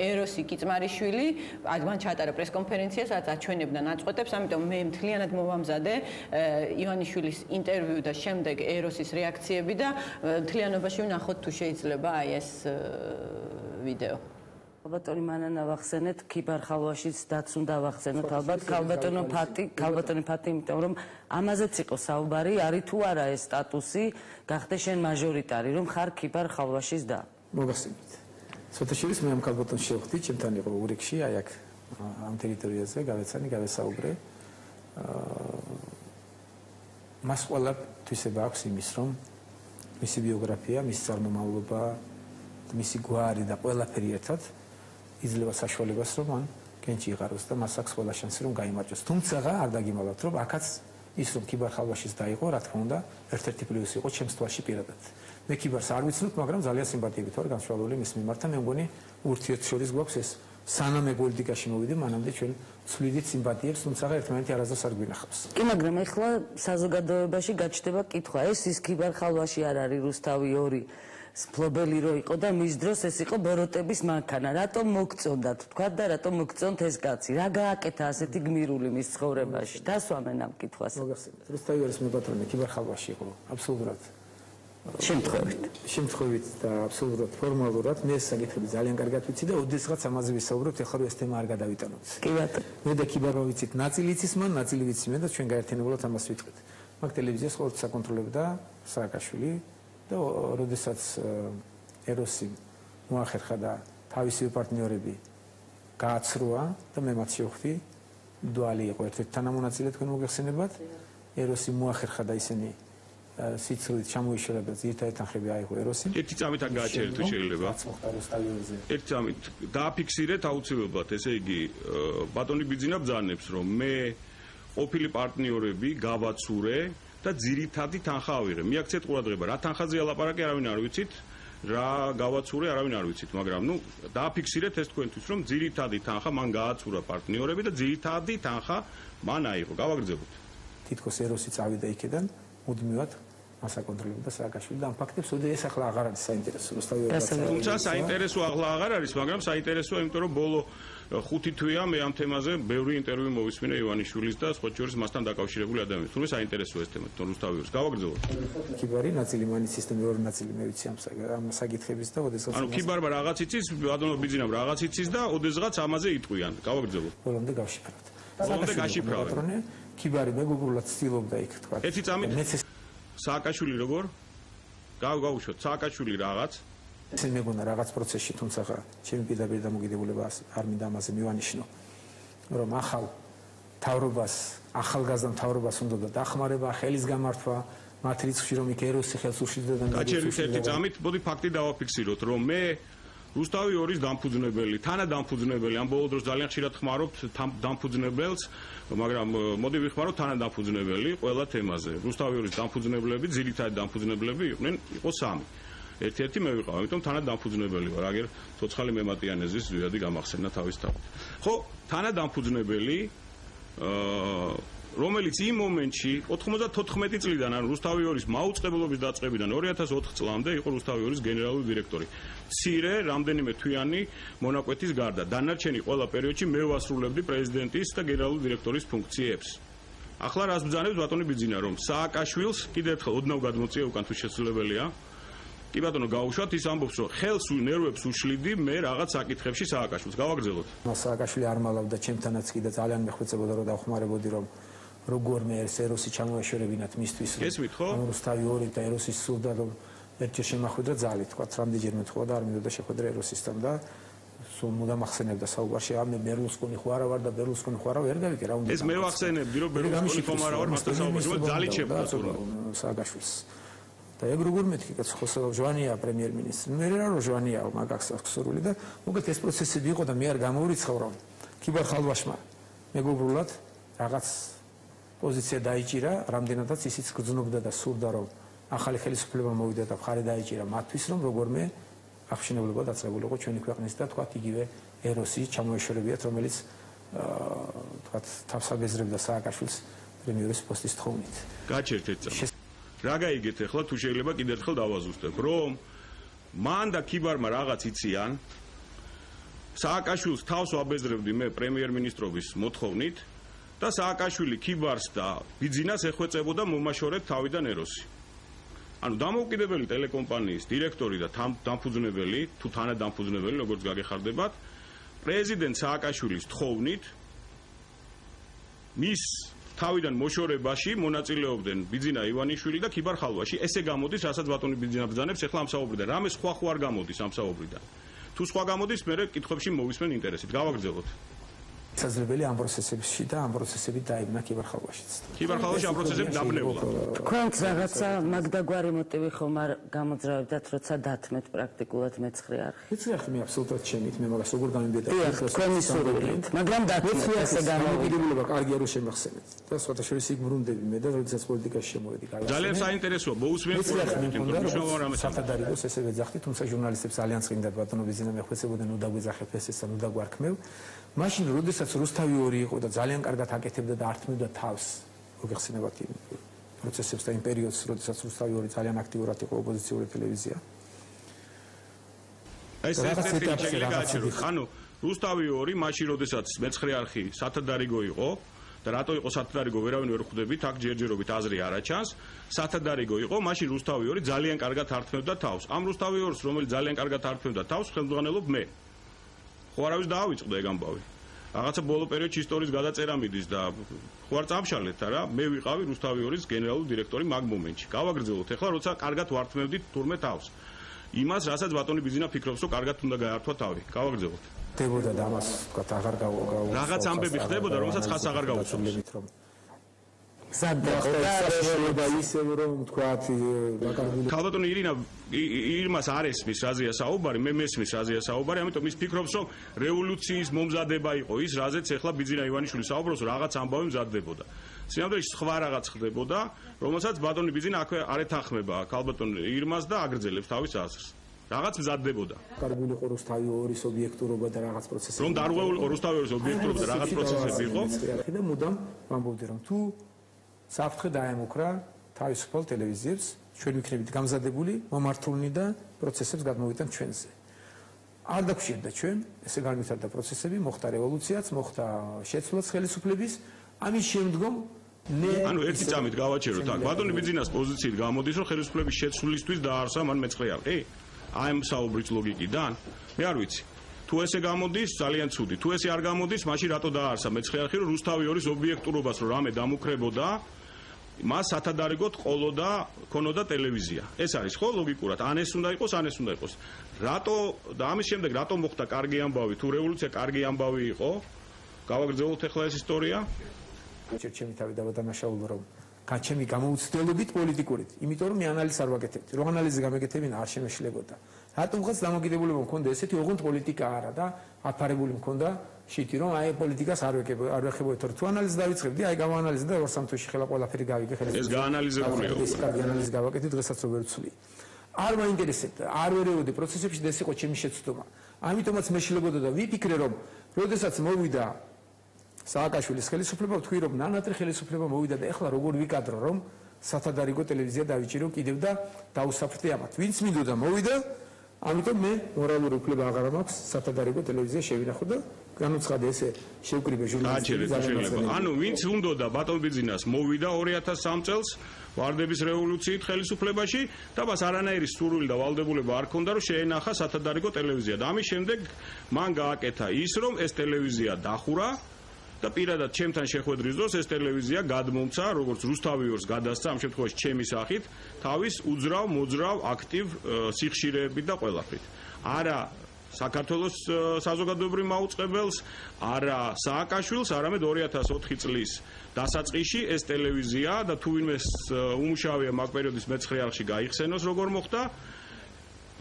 ეროსი კიძმარიშვილი მან ჩაატარა პრესკონფერენციას რაც აჩვენებდა ნაწყვეტებს ამიტომ მე მთლიანად მოვამზადე ივანიშვილის ინტერვიუ და შემდეგ ეროსის რეაქციები და მთლიანობაში ვნახოთ თუ შეიძლება აი ეს ვიდეო ალბათონი მანან ავახსენეთ ქიბარხალვაშიც დაცუნდა ავახსენოთ ალბათ ქალბატონი ფათი იმიტომ რომ ამაზეც იყო საუბარი არის თუ არა ეს სტატუსი გახდე შენ მაჟორიტარი რომ ხარ ქიბარხალვაშის და მოგახსენეთ სოთაშვილის მე ამ ქალბატონს შევხვდი ჩემთან იყო ურიგში აი აქ ამ ტერიტორიაზე გავეცანი გავესაუბრე მას ყველა თვისება აქვს იმის რომ მისი ბიოგრაფია მისი წარმომავლობა მისი გვარი და ყველაფერი ერთად იძლევა საშუალებას რომ მან კენჭი იღაროს და მას აქვს ყველა შანსი რომ გაიმარჯვოს თუმცა არ დაგიმალავთ რომ აქაც ის რომ ქიბარხალვაშის დაიყო რა თქმა უნდა ერთ-ერთი პლუსი იყო ჩემს თვალში პირადად მე ქიბარს არ ვიცნობ მაგრამ ძალიან სიმპათიებით ვარ განსხვავებული მის მიმართ და მე მგონი ურთიერთშორის გვაქვს ეს სანამ პოლიტიკაში მოვიდე მანამდე ჩვენ ცვლიდით სიმპათიებს თუმცა ერთმანეთი არასდროს არ გვინახავს კი მაგრამ ეხლა საზოგადოებაში გაჩნდება კითხვა ეს ის ქიბარხალვაში არ არის რუსთავი 2 სფლობელი რო იყო და მის დროს ეს იყო ბოროტების მანქანა რატომ მოგწონდათ თქვა და რატომ მოგწონთ ეს კაცი რა გააკეთა ასეთი გმირული მის ცხოვრებაში დასვამენ ამ კითხვას მოგახსენეთ რუსთავი 2-ის მეპატრონე ქიბარხალვაში იყო აბსოლუტურად შემთხვევით და აბსოლუტურად ფორმალურად მე ეს საკითხები ძალიან კარგად ვიცი და ოდესღაც ამაზე ვისაუბრებთ ეხლა რომ ეს თემა არ გადავიტანოთ კი ბატონო მე და ქიბარო ვიცით ნაწილი იცის მან ნაწილი ვიცი მე და ჩვენ გაერთიანებულად ამას ვიტყვით მაგ ტელევიზიას ყოველთვის აკონტროლებდა სააკაშვილი და როდესაც ეროსი მოახერხა და თავისი პარტნიორები გააცრუა და მე მათ შევხვდი დვალი იყო ერთ-ერთი თანამონაწილე თქვენ მოგეხსენებათ ეროსი მოახერხა და ისინი სიცრუით ჩამოიშორა და ძირითადად თანხები აიღო ეროსი ერთი წამით არ გააჩერეთ თუ შეიძლება ერთი წამით დააფიქსირეთ აუცილებლად ესე იგი ბატონი ბიძინა ბძანებს რომ მე ყოფილი პარტნიორები გავაცურე და ძირითადი თანხა ავიღე. მიაქცეთ ყურადღება, რა თანხაზე ალაპარაკი არავინ არ ვიცით, რა გავაცურე არავინ არ ვიცით, მაგრამ ნუ დააფიქსირეთ ეს თქვენთვის, რომ ძირითადი თანხა მან გააცურა პარტნიორები და ძირითადი თანხა მან აიღო. გავაგრძელოთ. თითქოს ეროსი წავიდა იქიდან, მუდმივად მას აკონტროლებდა სააკაშვილი და ამ ფაქტებს ეს ახლა აღარ არის საინტერესო. თუმცა საინტერესო ახლა აღარ არის, მაგრამ საინტერესოა, იმიტომ რომ ბოლო 5 თვეა მე ამ თემაზე ბევრი ინტერვიუ მოვისმინე ივანიშვილის და სხვა შორის მასთან დაკავშირებული ადამიანებს. თუმცა საინტერესოა ეს თემა, თვითონ რუსთავიურს. გავაგრძელოთ. ქიბარი ნაწილი მანის სისტემი მეორე ნაწილი მე ვიცი ამ საკითხების და ოდესღაც ანუ ქიბარმა რაღაც იცის, ბატონო ბიძინამ რაღაც იცის და ოდესღაც ამაზე იტყვიან. გავაგრძელოთ. ბოლომდე გავშიფროთ. ბოლომდე გაშიფრავენ. ქიბარი მეგობრულად ცდილობდა იქ თქვა. ერთი წამით სააკაშვილი როგორ? გავუშვოთ, სააკაშვილი რაღაც ესე მეგონა რაღაც პროცესში, თუმცა ჩემი პირდაპირ დამოკიდებულება არ მინდა ამაზე მივანიშნო, რომ ახალ თავრობას, ახალგაზრდა თავრობას უნდა დახმარება, ხელის გამართვა, მათ რიცხვში რომ იქ ეროსი ხელს უშლიდა და გაჩერდით ერთი წამით, მოდი ფაქტი დავაფიქსიროთ, რომ მე რუსთავი 2-ის დამფუძნებელი, თანადამფუძნებელი, ამ ბოლო დროს ძალიან ხშირად ხმარობთ დამფუძნებელს, მაგრამ მოდი ვიხმაროთ თანადამფუძნებელი ყველა თემაზე. რუსთავი 2-ის დამფუძნებლები, ძირითადი დამფუძნებლები იყო 3. ერთ-ერთი მე ვიყავ, ამიტომ თანადამფუძნებელი ვარ, აგერ ცოცხალი მემატიანეზის ზვიადი გამახსენდა თავის თავად. ხო, თანადამფუძნებელი რომელიც იმ მომენტში 94 წლიდან, ანუ რუსთავი 2-ის მაუწყებლობის დაწყებიდან 2004 წლამდე იყო რუსთავი 2-ის გენერალური დირექტორი. მცირე რამდენიმე თვიანი მონაკვეთის გარდა, დანარჩენი ყველა პერიოდში მე ვასრულებდი პრეზიდენტის და გენერალური დირექტორის ფუნქციებს. ახლა რას ბრძანებს ბატონი ბიძინა, რომ სააკაშვილს კიდევ ერთხელ ოდნავ გადმოწია უკან თუ შესაძლებელია. კი ბატონო გაუშვათ ის ამბობს რომ ხელს ნერვებს უშლიდი მე რაღაც საკითხებში სააკაშვილს გავაგრძელოთ. სააკაშვილი არ მალავდა ჩემთანაც კიდე ძალიან მეხვეწებოდა რომ დავხმარებოდი რომ როგორმე ეს ეროსი ჩამოეშორებინათ მისთვის რომ რუსთავი 2 და ეროსის სულდა რომ ერთჯერ შემახვედრა ძალით თქვა რამდენჯერმე თქვა და არ მინდოდა შეხვედრა ეროსისთან და სულ მუდამ ახსენებდა საუბარში ამ ბერლუსკონი ხო არა ვარ და ბერლუსკონი ხო არა ვერ გავიგე რა უნდა ეს მე ვახსენებდი რომ ბერლუსკონი ხომ არა ვარ მასთან საუბარში ძალით შეხვდა სააკაშვილს და ეგ როგორ მეთქი კაც ხო ჟვანია პრემიერ-მინისტრი მე რა რო ჟვანია მაგას აქსურული და მოგეთ ეს პროცესები იყო და მე არ გამოვრიცხავ რომ ქიბარხალვაშმა მეგობრულად რაღაც პოზიცია დაიჭირა რამდენადაც ისიც გრძნობდა და სურდა რომ ახალი ხელისუფლება მოვიდა და მხარი დაიჭირა მათთვის რომ როგორმე აღშინებლობა დაწესებულიყო ჩვენი ქვეყნის და თქვა იგივე ეროსი ჩამოეშორებიათ რომელიც თქვა თავს აგეზრებდა სააკაშვილს პრემიერის პოსტის თხოვნით გაჩერთ ერთ წამს რა გაიგეთ ახლა თუ შეიძლება კიდევ ერთხელ დავაზუსტებ რომ მან და ქიბარმა რაღაც იციან სააკაშვილს თავს ვაბეზრებდი მე პრემიერ-მინისტრობის მოთხოვნით და სააკაშვილი ქიბარს და ბიძინას ეხვეწებოდა მომაშორეთ თავიდან ეროსი ანუ დამოუკიდებელი ტელეკომპანიის დირექტორი და დამფუძნებელი თუ თანადამფუძნებელი როგორც გაგეხარდებათ პრეზიდენტ სააკაშვილის თხოვნით მის თავიდან მოშორებაში მონაწილეობდნენ ბიძინა ივანიშვილი და ქიბარ ხალვაში. ესე გამოდის, რასაც ბატონი ბიძინა ბრძანებს, ახლა ამ საუბრიდან. რამე სხვა ხო არ გამოდის ამ საუბრიდან. თუ სხვა გამოდის, მე კითხვებში მოვისმენ ინტერესით. გავაგრძელოთ. საზრებელი ამ პროცესებში და ამ პროცესები დაიბნა ქიბარ ხალვაშიც. ქიბარ ხალვაში ამ პროცესები დაბნეულა. თქვენც რაღაცა მაგდაგვარი მოტივი ხომ არ გამოძრავებდათ, როცა დათმეთ პრაქტიკულად მეცხრე არხი. მეცხრე არხი მე აბსოლუტურად ჩემით, მე მაგას როგორ გამიმბედა თქვენი სურვილით, მაგრამ დათმეთ ესე გამოგიდებულება კარგია რომ შემახსენეთ. და სხვათა შორის იქ ბრუნდები მე და როდესაც პოლიტიკაში შემოვედი. ძალიან საინტერესოა, მოусმენთ პროცესს. საფადარიგოს ესე ვეძახდი, თუმცა ჟურნალისტებს ძალიან წინდათ ბატონო ბიძინა მეხვეწებოდნენ ნუ დაგვეძახეთ ესეც და ნუ დაგვარქმევ. მაშინ როდესაც რუსთავი 2 იყო და ძალიან კარგად აკეთებდა და ართმევდა თავს მოგეხსენებათ იმ პროცესებს და იმ პერიოდს, როდესაც რუსთავი 2 ძალიან აქტიურად იყო ოპოზიციური ტელევიზია. ეს ანუ რუსთავი 2 მაშინ როდესაც მეცხრე არხი სათადარიგო იყო და რატო იყო სათადარიგო ვერავინ ვერ ხვდებით, აქ ჯერჯერობით აზრი არ აჩანს. სათადარიგო იყო, მაშინ რუსთავი 2 ძალიან კარგად ართმევდა თავს. ამ რუსთავი 2-ს, რომელიც ძალიან კარგად ართმევდა თავს, ხელმძღვანელობ მე. ხო არავის დაავიწყდა ეგ ამბავი. რაღაცა ბოლო პერიოდში ისტორიის გადაწერა მიდის და ხო არ წამშალეთ არა, მე ვიყავი რუსთავი 2-ის გენერალური დირექტორი მაგ მომენტში. გავაგრძელოთ ახლა, როცა კარგად ვართმევდით თურმე თავს. იმას, რასაც ბატონი ბიძინა ფიქრობს, რომ კარგად უნდა გაართვა თავი. გავაგრძელოთ. ხდებოდა და ამას თქვა აღარ რაღაც ამბები ხდებოდა, რომელსაც ხას აღარ გაუცნობთ. და ისევ რომ თქვა დაკარგული ქალბატონი ირმას არ ესმის რაზეა საუბარი, მე მესმის რაზეა საუბარი, ამიტომ ის ფიქრობს, რომ რევოლუციის მომზადება იყო ის, რაზეც ახლა ბიძინა ივანიშვილი საუბრობს, რაღაც ამბავი მზადდებოდა. სინამდვილეში სხვა რაღაც ხდებოდა, რომელსაც ბატონი ბიძინა აქვე არ ეთანხმება ქალბატონ ირმას და აგრძელებს თავის აზრს. რაღაც მზადდებოდა. კარგული იყო რუსთავი 2-ის ობიექტურობა და რაღაც პროცესები. რომ დარღვეულიყო რუსთავი 2-ის ობიექტურობა და რაღაც პროცესები იყო. და მუდამ ვამბობდი, რომ თუ საფრთხე დაემუქრა თავისუფალ ტელევიზიებს, ჩვენ ვიქნებით გამზადებული, მომართულნი და პროცესებს გადმოვიტანთ ჩვენზე. არ დაგვჭირდა ჩვენ, ესე განვითარდა პროცესები, მოხდა რევოლუციაც, მოხდა შეცვლაც ხელისუფლების, ამის შემდგომ ანუ ერთი წამით გავაჩეროთ აქ. ბატონი ბიძინას პოზიციით გამოდის, რომ ხელისუფლების შეცვლისთვის დაარსა მან მეცხრე არხი. აი ამ საუბრის ლოგიკიდან, მე არ ვიცი. თუ ესე გამოდის, ძალიან ცუდი. თუ ესე არ გამოდის, მაშინ რატო დაარსა მეცხრე არხი, რომ რუსთავი 2-ის ობიექტურობას რომ რამე დამუქრებოდა, მას სათადარიგოდ ყოლოდა, ქონოდა ტელევიზია. ეს არის ხო ლოგიკურად? ან ეს უნდა იყოს, ან ეს უნდა იყოს. რატო და ამის შემდეგ რატო მოხდა კარგი ამბავი? თუ რევოლუცია კარგი ამბავი იყო, გავაგრძელოთ ახლა ეს ისტორია. ჩემი თავი დავადანაშაულო რომ გაჩემი გამოუცდელობით პოლიტიკურით, იმიტომ რომ მე ანალიზს არ ვაკეთებდი. რო ანალიზი გამეკეთებინა არ შემეშლებოდა. რატომღაც დამოკიდებულება მქონდა ესეთი, ოღონდ პოლიტიკა არა და აფარებული მქონდა შითი, რომ აი პოლიტიკას არ ვეხებოდი. თუ ანალიზი დავიწყებდი, აი გავაანალიზე და 2-3 თვეში ხელა ყველაფერი გავიგე ხელის. ეს გაანალიზებულია. ეს კარგი ანალიზი გავაკეთე, დღესაც რო ვერ ვცვლი. არ მაინტერესებდა, არ ვერეოდი პროცესებში და ეს იყო ჩემი შეცდომა. ამიტომაც მე შლებოდა და ვიფიქრე, რომ როდესაც მოვიდა სააკაშვილის ხელისუფლება, ვთქვი, რომ ნანატრი ხელისუფლება მოვიდა და ეხლა როგორ ვიკადრო, რომ სათადარიგო ტელევიზია დავიჭირო კიდევ და დაუსაფრთხე ამათ. ვინც მინდოდა მოვიდა, ამიტომ მე მორალური უფლება აღარ მაქვს სათადარიგო ტელევიზია შევინახო და განუცხადე ესე შევკრიბე ჟურნალისტები. ანუ ვინც უნდოდა ბატონ ბიძინას მოვიდა 2003 წელს ვარდების რევოლუციით ხელისუფლებაში და მას არანაირი სურვილი და ვალდებულება არ ქონდა რომ შეენახა სათადარიგო ტელევიზია და ამის შემდეგ მან გააკეთა ის რომ ეს ტელევიზია დახურა და პირადად ჩემთან შეხვედრის დროს ეს ტელევიზია გადმომცა როგორც რუსთავი 2-ს გადასცა ამ შემთხვევაში ჩემი სახით თავის უძრავ მოძრავ აქტივ სიხშირეებით და ყველაფრით. არა საქართველოს საზოგადოებრივ მაუწყებელს, არა სააკაშვილს, არამედ 2004 წლის დასაწყისში ეს ტელევიზია და თუ ვინმე უმუშავეა მაგ პერიოდის მეცხრე არხში გაიხსენოს როგორ მოხდა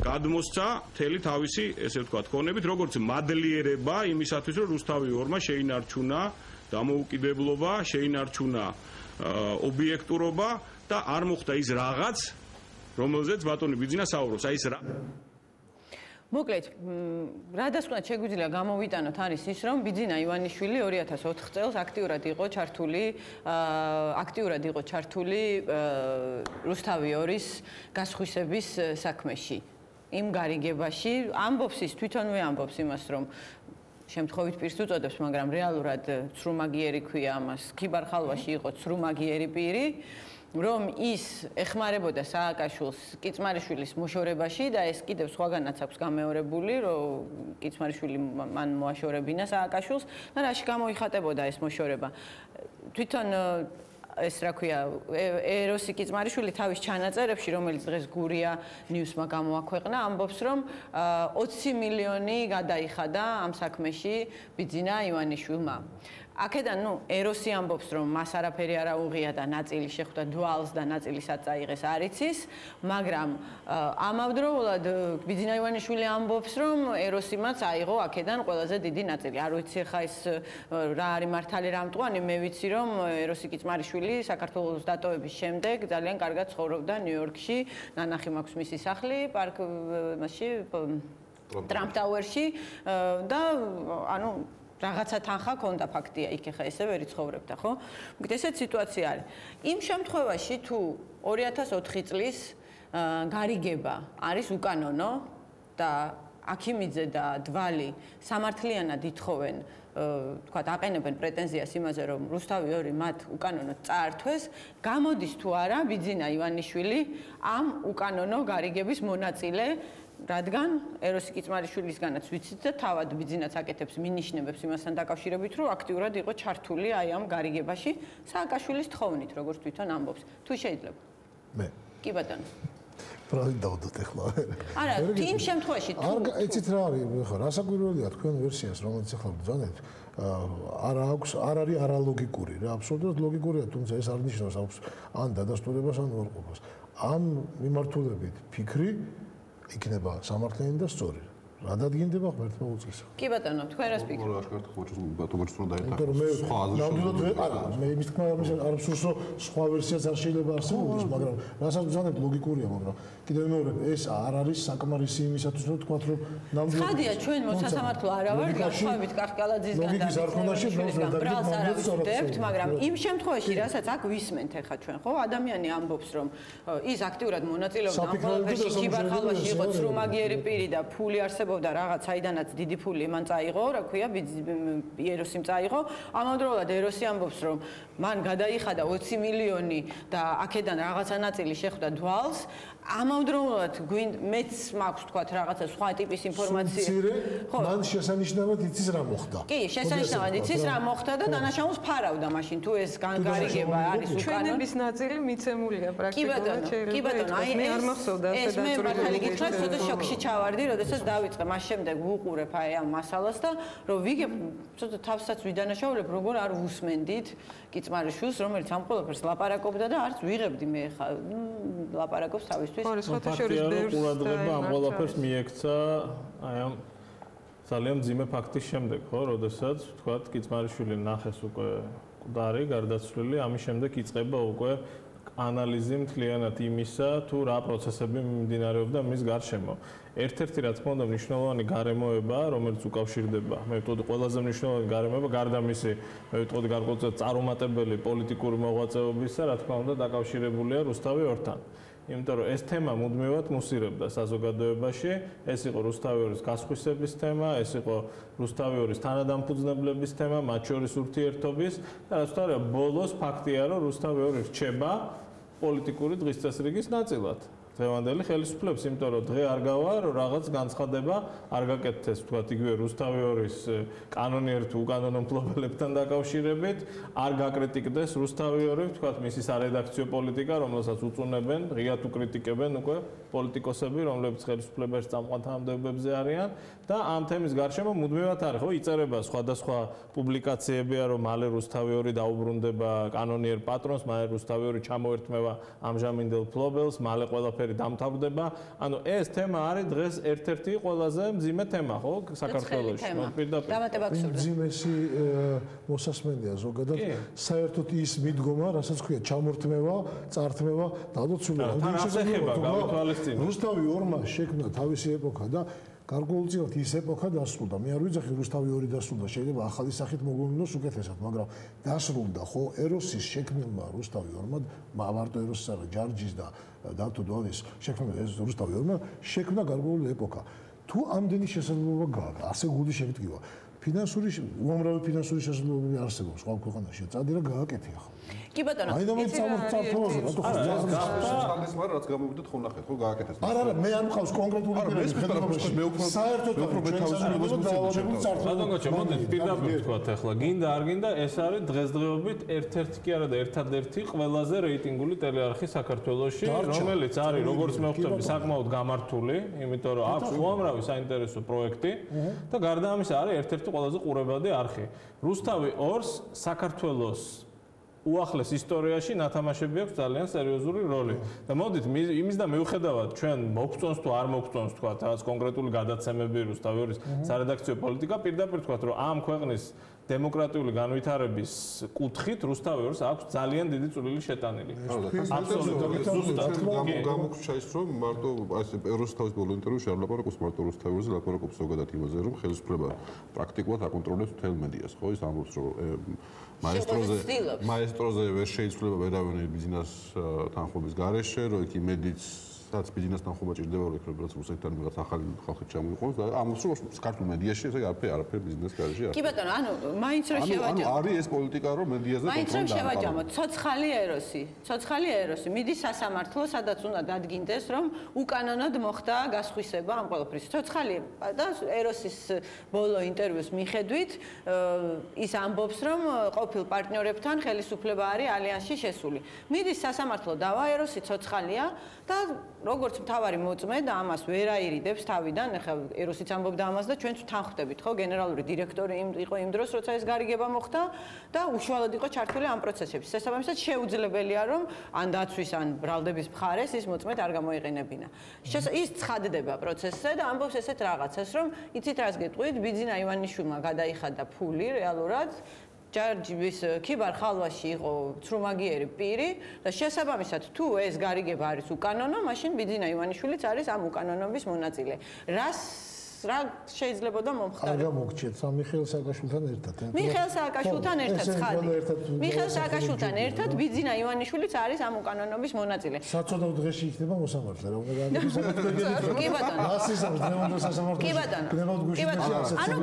გადმოსცა მთელი თავისი, ესე ვთქვათ, ქონებით, როგორც მადლიერება იმისათვის, რომ რუსთავი 2-მა შეინარჩუნა დამოუკიდებლობა, შეინარჩუნა ობიექტურობა და არ მოხდა ის რაღაც, რომელზეც ბატონი ბიძინა საუბრობს. აი ეს რა მოკლედ, რადასკვნად შეგვიძლია გამოვიტანოთ არის ის, რომ ბიძინა ივანიშვილი 2004 წელს აქტიურად იყო ჩართული რუსთავი 2-ის გასხვისების საქმეში. იმ გარიგებაში ამბობს ის თვითონვე ამბობს იმას, რომ შემთხვევით პირს უწოდებს, მაგრამ რეალურად ცრუმაგიერი ქვია ამას. ქიბარ ხალვაში იყო ცრუმაგიერი პირი რომ ის ეხმარებოდა სააკაშვილს კიცმარიშვილის მოშორებაში და ეს კიდევ სხვაგანაც აქვს გამეორებული, რომ კიცმარიშვილი მან მოაშორებინა სააკაშვილს და რაში გამოიხატებოდა ეს მოშორება. თვითონ ეს რა ქვია, ეროსი კიცმარიშვილი თავის ჩანაწერებში, რომელიც დღეს გურია ნიუსმა გამოაქვეყნა, ამბობს, რომ 20 მილიონი გადაიხადა ამ საქმეში ბიძინა ივანიშვილმა. აქედან, ეროსი ამბობს, რომ მას არაფერი არ აუღია და ნაწილი შეხვდა დვალს და ნაწილისაც წაიღეს არიცის, მაგრამ ამავდროულად ბიძინა ივანიშვილი ამბობს, რომ ეროსიმაც აიღო აქედან ყველაზე დიდი ნაწილი. არ ვიცი ხა ეს რა არის მართალი რა მტყუანი, მე ვიცი, რომ ეროსი კიცმარიშვილი საქართველოს დატოვების შემდეგ ძალიან კარგად ცხოვრობდა ნიუ-იორკში, ნანახი მაქვს მისი სახლი, პარკ მასში ტრამპ ტაუერში და ანუ რაღაცა თანხა ქონდა ფაქტია იქ ხა ესე ვერ იცხოვრებდა ხო? მოგეთ ესეთ სიტუაცია არის. იმ შემთხვევაში თუ 2004 წლის გარიგება არის უკანონო და აქიმიძე და დვალი სამართლიანად ითხოვენ თქვათ აყენებენ პრეტენზიას იმაზე რომ რუსთავი 2 მათ უკანონოდ წაართვეს, გამოდის თუ არა ბიძინა ივანიშვილი ამ უკანონო გარიგების მონაწილე რადგან ეროსი კიცმარიშვილისგანაც ვიცით და თავად ბიძინაც აკეთებს მინიშნებებს იმასთან დაკავშირებით, რომ აქტიურად იყო ჩართული აი ამ გარიგებაში სააკაშვილის თხოვნით, როგორც თვითონ ამბობს. თუ შეიძლება. მე. კი ბატონო. ბრალი დავდოთ ახლა. არა, იმ შემთხვევაში თუ არ იცით რა არის, ხო, რასაკვირველია თქვენ ვერსიას, რომელიც ახლა ბრძანებთ, არ არის არალოგიკური რა, აბსოლუტურად ლოგიკურია, თუმცა ეს არ ნიშნავს აქვს ან დადასტურებას, ან უარყოფას. ამ მიმართულებით ფიქრი იქნება სამართლიანი და სწორი. რა დადგინდება ღმერთმა უწესო. კი ბატონო, თქვენ რას ფიქრობთ? რა შეკართ თუმცა უნდა იმიტომ რომ მე ნამდვილად არა, მე იმის თქმა არ ვსურს რომ სხვა ვერსიაც არ შეიძლება არსებობდეს, მაგრამ რასაც ვზანებ ლოგიკურია, მაგრამ კიდევ მეორე ეს არ არის საკმარისი იმისათვის რომ თქვათ რომ ნამდვილად ხადია ჩვენ მოსასამართლო არა ვართ განსხვავებით კახკალაძისგან და მისლავიშვილისგან ბრალს არ ავსდებთ, მაგრამ იმ შემთხვევაში რასაც აქ ვისმენთ ახლა ჩვენ ხო ადამიანი ამბობს რომ ის აქტიურად მონაწილეობდა ამ ყველაფერში ქიბარხალვაში იყო ცრუმაგიერი პირი და ფული არსებობდა რაღაც საიდანაც დიდი ფული მან წაიღო, რა ქვია, ეროსიმ წაიღო. ამავდროულად ეროსი ამბობს, რომ მან გადაიხადა 20 მილიონი და აქედან რაღაცა ნაწილი შეხვდა დვალს. ამავდროულად მეც მაქვს თქვათ რაღაცა სხვა ტიპის ინფორმაცია. ხო, მან შესანიშნავად იცის რა მოხდა. კი, შესანიშნავად იცის რა მოხდა და დანაშაულს ფარავდა მაშინ თუ ეს გარიგება არის უკანონო. ჩვენების ნაწილი მიცემულია პრაქტიკულად კი ბატონო, აი მე არ მახსოვდა ასე ეს მე მართალი გითხრათ, ცოტა შოკში ჩავარდი, როდესაც დავიწყე მას შემდეგ ვუყურებ აი ამ მასალას და რომ ვიგებ ცოტა თავსაც ვიდანაშაულებ, როგორ არ ვუსმენდით კიცმარიშვილს, რომელიც ამ ყველაფერს ლაპარაკობდა და არც ვიღებდი მე ხა ლაპარაკობს თავისთვის. ყურადღება ამ ყველაფერს მიექცა აი ამ ძალიან მძიმე ფაქტის შემდეგ, ხო, როდესაც თქვათ კიცმარიშვილი ნახეს უკვე მკვდარი, გარდაცვლილი, ამის შემდეგ იწყება უკვე ანალიზი მთლიანად იმისა, თუ რა პროცესები მიმდინარეობდა მის გარშემო. ერთ-ერთი რა თქმა უნდა მნიშვნელოვანი გარემოება, რომელიც უკავშირდება, მე ვიტყოდი ყველაზე მნიშვნელოვანი გარემოება, გარდა მისი, მე ვიტყოდი გარკვეულწილად წარუმატებელი პოლიტიკური მოღვაწეობისა, რა თქმა უნდა დაკავშირებულია რუსთავი 2-თან. იმიტომ რომ ეს თემა მუდმივად მუსირებდა საზოგადოებაში, ეს იყო რუსთავი 2-ის გასხვისების თემა, ეს იყო რუსთავი 2-ის თანადამფუძნებლების თემა, მათ შორის ურთიერთობის და რაც თქმა უნდა ბოლოს ფაქტია, რომ რუსთავი 2 რჩება პოლიტიკური დღის წესრიგის ნაწილად. დღევანდელი ხელისუფლების, იმიტომ რომ დღე არ გავა, რომ რაღაც განცხადება არ გაკეთდეს, თქვათ იგივე რუსთავი 2-ის კანონიერ თუ უკანონო მფლობელებთან დაკავშირებით, არ გაკრიტიკდეს რუსთავი 2, თქვათ მისი სარედაქციო პოლიტიკა, რომელსაც უწუნებენ, ღიად უკრიტიკებენ უკვე პოლიტიკოსები, რომლებიც ხელისუფლებაში წამყვან თანამდებობებზე არიან და ამ თემის გარშემო მუდმივად არის, ხო, იწერება სხვადასხვა პუბლიკაციებია, რომ მალე რუსთავი 2 დაუბრუნდება კანონიერ პატრონს, მალე რუსთავი 2 ჩამოერთმევა ამჟამინდელ მფლობელს, მალე ყველაფერი დამთავრდება. ანუ ეს თემა არის დღეს ერთ-ერთი ყველაზე მძიმე თემა, ხო, საქართველოში. მძიმესი მოსასმენია ზოგადად. საერთოდ ის მიდგომა, რასაც ქვია ჩამორთმევა, წართმევა, დადოცვილი. რუსთავი 2-მა შექმნა თავისი ეპოქა და გარკვეულწილად ის ეპოქა დასრულდა. მე არ ვიძახი რუსთავი 2 დასრულდა, შეიძლება ახალი სახით მოგვიმნოს უკეთესად, მაგრამ დასრულდა ხო ეროსის შექმნილმა რუსთავი 2-მა, მარტო ეროსის არა, ჯარჯის და დათო დვალის შექმნა ეს რუსთავი 2-მა შექმნა გარკვეული ეპოქა. თუ ამდენი შესაძლებლობა გააქვს, ასე გული შემდგება. უამრავი ფინანსური შესაძლებლობები არსებობს სხვა ქვეყანაში. წადი რა გააკეთე ახლა. კი ბატონო, აი და მე წამოწაფოზე რატო ხო ხალხის მაგრამ რაც გამოვიდეთ ხო ნახეთ ხო გააკეთეს არა მე არ მყავს კონკრეტული პირები საერთოდ ბატონო მოდით პირდაპირ ვთქვათ ახლა გინდა არ გინდა ეს არის დღესდღეობით ერთ-ერთი კი არა და ერთადერთი ყველაზე რეიტინგული ტელეარხი საქართველოში რომელიც არის როგორც მე ვხვდები საკმაოდ გამართული იმიტომ რომ აქვს უამრავი საინტერესო პროექტი და გარდა ამისა არის ერთ-ერთი ყველაზე ყურებადი არხი რუსთავი 2-ს საქართველოს უახლეს ისტორიაში ნათამაშები აქვს ძალიან სერიოზული როლი და მოდით იმის და მიუხედავად ჩვენ მოგწონს თუ არ მოგწონს თქვა რაღაც კონკრეტული გადაცემები რუსთავი 2-ის სარედაქციო პოლიტიკა პირდაპირ თქვა რომ ამ ქვეყნის დემოკრატიული განვითარების კუთხით რუსთავი 2-ს აქვს ძალიან დიდი წვლილი შეტანილი. აბსოლუტურად ზუსტად გამოგვჩა ის რომ მარტო ეს რუსთავის ბოლო ინტერვიუში არ ლაპარაკობს მარტო რუსთავის 2-ზე ლაპარაკობს ზოგადად იმაზე რომ ხელისუფლება პრაქტიკულად აკონტროლებს მთელ მედიას ხო ის ამბობს რომ მაესტროზე ვერ შეიცვლება ვერავინ ბიზნეს თანხმობის გარეშე რომ იქ იმედიც რაც ბიზნეს თანხმობა ჭირდება რომ იქ რუსეთთან რაღაც ახალი ხალხი ჩამოიყვანოს და ამბობს რომ ქართულ მედიაში ესე არაფერი ბიზნეს გარეშე არის. კი ბატონო, ანუ მაინც რომ შევაჯამოთ. ანუ არის ეს პოლიტიკა რომ მედიაზე კონტროლი. მაინც რომ შევაჯამოთ, ცოცხალი ეროსი მიდის სასამართლო, სადაც უნდა დადგინდეს რომ უკანონოდ მოხდა გასხვისება ამ ყველაფრის. ცოცხალი და ეროსის ბოლო ინტერვიუს მიხედვით ის ამბობს რომ ყოფილ პარტნიორებთან ხელისუფლება არის ალიანსში შესული. მიდის სასამართლო დავა ეროსი ცოცხალია და როგორც მთავარი მოწმე და ამას ვერ აირიდებს თავიდან, ახლა ეროსიც ამბობდა ამას და ჩვენც თანხმდებით, ხო, გენერალური დირექტორი იყო იმ დროს, როცა ეს გარიგება მოხდა და უშუალოდ იყო ჩართული ამ პროცესებში. შესაბამისად შეუძლებელია, რომ ან დაცვის, ან ბრალდების მხარეს ის მოწმედ არ გამოიყენებინა. ის ცხადდება პროცესზე და ამბობს ესეთ რაღაცას, რომ იცით რას გეტყვით, ბიძინა ივანიშვილმა გადაიხადა ფული რეალურად ჯარჯიბის ქიბარ ხალვაში იყო ცრუმაგიერი პირი და შესაბამისად თუ ეს გარიგება არის უკანონო, მაშინ ბიძინა ივანიშვილიც არის ამ უკანონობის მონაწილე. რა შეიძლება და მომხდარა? არ გამოგჩეთ მიხეილ სააკაშვილთან ერთად. მიხეილ სააკაშვილთან ერთად ცხადი. მიხეილ სააკაშვილთან ერთად ბიძინა ივანიშვილიც არის ამ უკანონობის მონაწილე. საწოდავ დღეში იქნება მოსამართლე, რა უნდა გაიგოს? კი ბატონო. ასისავს დღევანდელ სასამართლოში. კი ბატონო. ანუ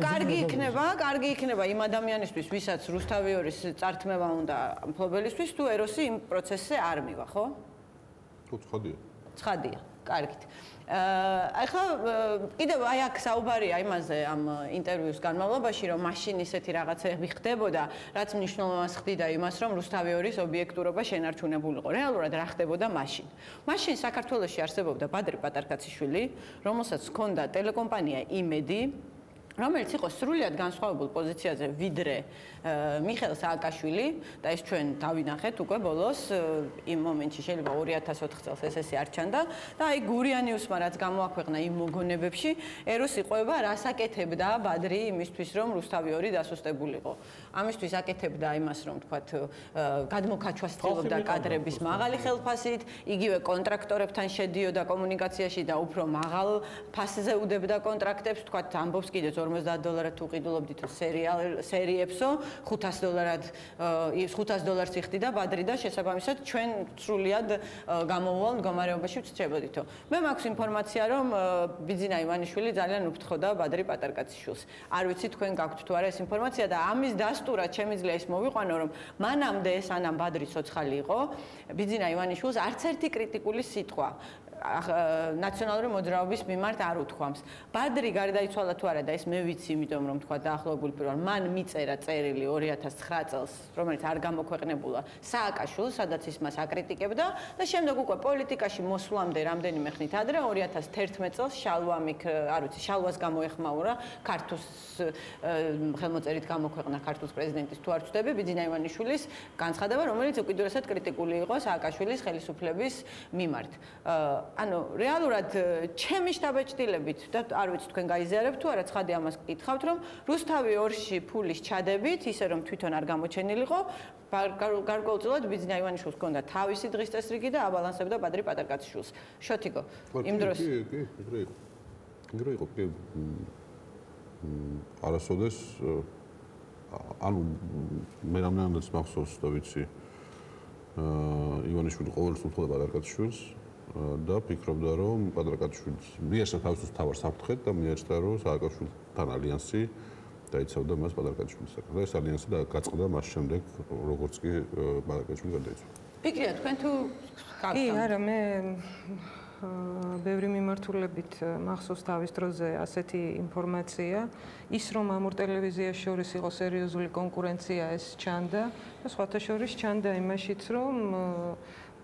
კარგი იქნება იმ ადამიანისთვის, ვისაც რუსთავი 2-ის წართმევა უნდა მფლობელისთვის, თუ ეროსი იმ პროცესზე არ მივა, ხო? თუ ცხადია. ცხადია, კარგით. ახლა კიდევ აი აქ საუბარია იმაზე ამ ინტერვიუს განმავლობაში რომ მაშინ ისეთი რაღაცები ხდებოდა რაც მნიშვნელოვანს ხდიდა იმას რომ რუსთავი 2-ის ობიექტურობა შენარჩუნებულიყო რეალურად რა ხდებოდა მაშინ საქართველოში არსებობდა ბადრი პატარკაციშვილი რომელსაც ჰქონდა ტელეკომპანია იმედი რომელიც იყო სრულიად განსხვავებულ პოზიციაზე ვიდრე მიხეილ სააკაშვილი და ეს ჩვენ დავინახეთ უკვე ბოლოს იმ მომენტში შეიძლება 2004 წელს ესე არ ჩანდა და აი გურიანიუსმა რაც გამოაქვეყნა იმ მოგონებებში ეროს იყვება რას აკეთებდა ბადრი იმისთვის რომ რუსთავი 2 დასუსტებულიყო ამისთვის აკეთებდა იმას რომ თქვათ გადმოქაჩვას ცდილობდა კადრების მაღალი ხელფასით იგივე კონტრაქტორებთან შედიოდა კომუნიკაციაში და უფრო მაღალ ფასზე უდებდა კონტრაქტებს თქვათ ამბობს კიდე $50 თუ ყიდულობდით სერიებსო $500 იხდიდა ბადრი და შესაბამისად ჩვენ სრულიად გამოვვალ მდგომარეობაში ვწრებოდითო. მე მაქვს ინფორმაცია რომ ბიძინა ივანიშვილი ძალიან უფრთხოდა ბადრი პატარკაციშვილს. არ ვიცი თქვენ გაქვთ თუ არა ეს ინფორმაცია და ამის დასტურად შემიძლია ის მოვიყვანო რომ მანამდე ეს ანამ ბადრი სოცხალი იყო ბიძინა ივანიშვილს არც ერთი კრიტიკული სიტყვა ნაციონალური მოძრაობის მიმართ არ უთქვამს. ბადრი გარდაიცვალა თუ არა და ეს მე ვიცი, იმიტომ რომ თქვა დაახლოებული პირველ მან მიწერა წერილი 2009 წელს, რომელიც არ გამოქვეყნებულა სააკაშვილს, სადაც ის მას აკრიტიკებდა და შემდეგ უკვე პოლიტიკაში მოსვლამდე რამდენიმე ხნით ადრე 2011 წელს შალვამიქ, არ ვიცი, შალვას გამოეხმაურა ქართუს ხელმოწერით გამოქვეყნა ქართუს პრეზიდენტის თუ არ ვწდები ბიძინა ივანიშვილის განცხადება, რომელიც უკიდურესად კრიტიკული იყო სააკაშვილის ხელისუფლების მიმართ. ანუ რეალურად ჩემი შტაბეჭდილებით და არ ვიცი თქვენ გაიზიარებთ თუ არა ცხადი ამას გკითხავთ რომ რუსთავი 2-ში ფულის ჩადებით ისე რომ თვითონ არ გამოჩენილიყო გარკვეულწილად ბიძინა ივანიშვილს ჰქონდა თავისი დღის წესრიგი და აბალანსებდა ბადრი პატარკაციშვილს შოთიგო იმ დროს კი არასოდეს ანუ მე რამდენადაც მახსოვს და ვიცი ივანიშვილი ყოველთვის უთხოვდა პატარკაციშვილს და ფიქრობდა რომ პატარკაციშვილს მიეჭდა თავისთვის თავარ საფრთხედ და მიეჭდა რომ სააკაშვილთან ალიანსი დაიცავდა მას ბადარკაჩვილისაგან. და ეს ალიანსი გაწყდა მას შემდეგ, როგორც კი ბადარკაჩვილი გარდაიცვალა. ფიქრია თქვენ თუ კი, არა, მე ბევრი მიმართულებით მახსოვს თავის დროზე ასეთი ინფორმაცია, ის რომ ამ ორ ტელევიზიას შორის იყო სერიოზული კონკურენცია, ეს ჩანდა და სხვათა შორის ჩანდა იმაშიც, რომ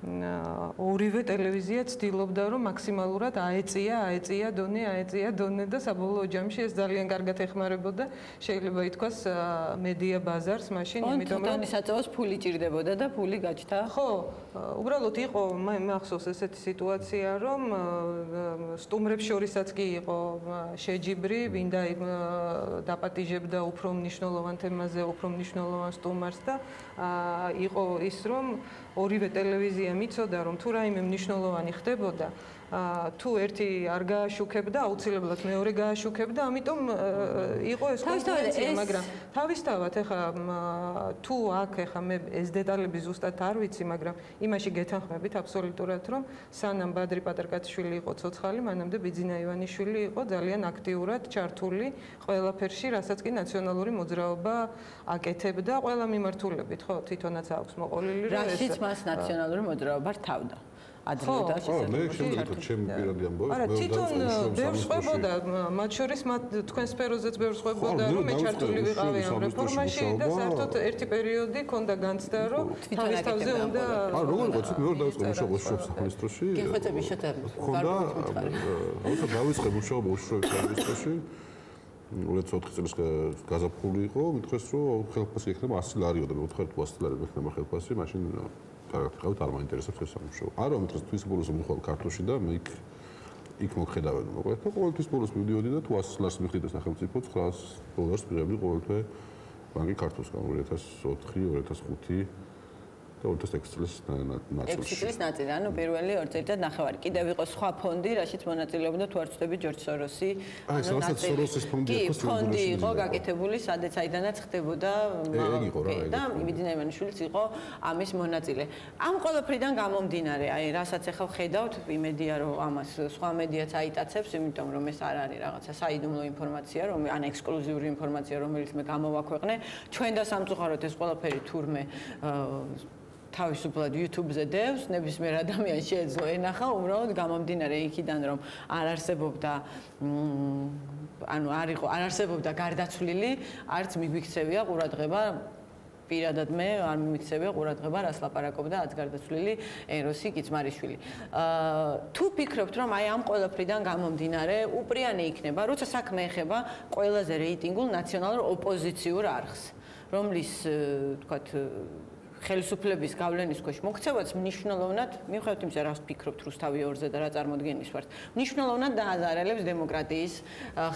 ორივე ტელევიზია ცდილობდა რომ მაქსიმალურად აეწია დონე და საბოლოო ჯამში ეს ძალიან კარგად ეხმარებოდა შეიძლება ითქვას მედია ბაზარს მაშინ იმიტომ რომ საწევოს ფული ჭირდებოდა და ფული გაჩნდა ხო უბრალოდ იყო მახსოვს ესეთი სიტუაცია რომ სტუმრებს შორისაც კი იყო შეჯიბრი ვინდა დაპატიჟებდა უფრო მნიშვნელოვან თემაზე უფრო მნიშვნელოვან სტუმარს და იყო ის რომ ორივე ტელევიზია მიცოდა რომ თუ რაიმე მნიშვნელოვანი ხდებოდა თუ ერთი არ გააშუქებდა აუცილებლად მეორე გააშუქებდა ამიტომ იყო ეს კონკურენცია მაგრამ თავისთავად ეხა თუ აქ ეხა მე ეს დეტალები ზუსტად არ ვიცი მაგრამ იმაში გეთანხმებით აბსოლუტურად რომ სანამ ბადრი პატარკაჩვილი იყო ცოცხალი მანამდე ბიძინა ივანიშვილი იყო ძალიან აქტიურად ჩართული ყველაფერში რასაც კი ნაციონალური მოძრაობა აკეთებდა ყველა მიმართულებით ხო თვითონაც აქვს მოყოლილი რომ ეს რაშიც მას ნაციონალური მოძრაობა რთავდა ადრეოდა შესაძლებელი. არა, თვითონ ბევრს ყვებოდა, მათ შორის თქვენ სფეროზეც ბევრს ყვებოდა, რომ მე ჩართული ვიყავი ამ რეფორმაში და საერთოდ ერთი პერიოდი ქონდა განცდა, რომ თავის თავზე უნდა როგორ იყო მე ვერ დავიწყე მუშაობა სამინისტროში. გეხვეწები შეთანხმებით. ქონდა აუცილებლად დავიწყე მუშაობა უშუალოდ სამინისტროში. 2004 წელს გაზაფხული იყო, მithქვეს რომ ხელფასი ექნება 100 ლარიო და მე ვთქვი 100 ლარი მექნება ხელფასი, მაშინ კარგად არ მაინტერესებს ეს სამუშაო. არა, მithქვეს თვის ბოლოს მიხვალ ქართულში და მე იქ მოგხედავენ მოკლედ და ყოველთვის ბოლოს მივდიოდი და თუ 100 ლარს მიხდიდა სახელმწიფო 900 დოლარს მიღებდი ყოველთვე ბანკი ქართულსგან 2004 2005 და 2006 წლის ნაწილში. 6 წლის ნაწილი, ანუ პირველი 2 წელი და ნახევარი. კიდევ იყო სხვა ფონდი, რაშიც მონაწილეობდა თუ არ ვწდები ჯორჯ სოროსი. ანუ სოროსის ფონდი იყო ფონდი იყო გაკეთებული, სადაც აიდანაც ხდებოდა და ბიძინა ივანიშვილიც იყო ამის მონაწილე. ამ ყველაფრიდან გამომდინარე, აი რასაც ახლა ვხედავთ, იმედია რომ ამას სხვა მედიაც აიტაცებს, იმიტომ რომ ეს არ არის რაღაცა საიდუმლო ინფორმაცია, ან ექსკლუზიური ინფორმაცია, რომელიც მე გამოვაქვეყნე. ჩვენ და სამწუხაროდ ეს ყველაფერი თურმე თავისუფლად YouTube-ზე დევს, ნებისმიერ ადამიანს შეეძლო ენახა, უბრალოდ გამომდინარე იქიდან, რომ არ არსებობდა ანუ არ არსებობდა გარდაცვლილი, არც მიგვიქცევია ყურადღება პირადად მე არ მიმიქცევია ყურადღება, რას ლაპარაკობდა აც გარდაცვლილი ეროსი კიცმარიშვილი. თუ ფიქრობთ, რომ აი ამ ყველაფრიდან გამომდინარე, უპრიანი იქნება, როცა საქმე ეხება ყველაზე რეიტინგულ ნაციონალურ ოპოზიციურ არხს, რომლის თქვათ ხელისუფლების გავლენის ქვეშ მოქცევაც მნიშვნელოვნად მიუხედავად იმისა, რას ფიქრობთ რუსთავი 2-ზე და რა წარმოდგენის ვართ, მნიშვნელოვნად დააზარალებს დემოკრატიის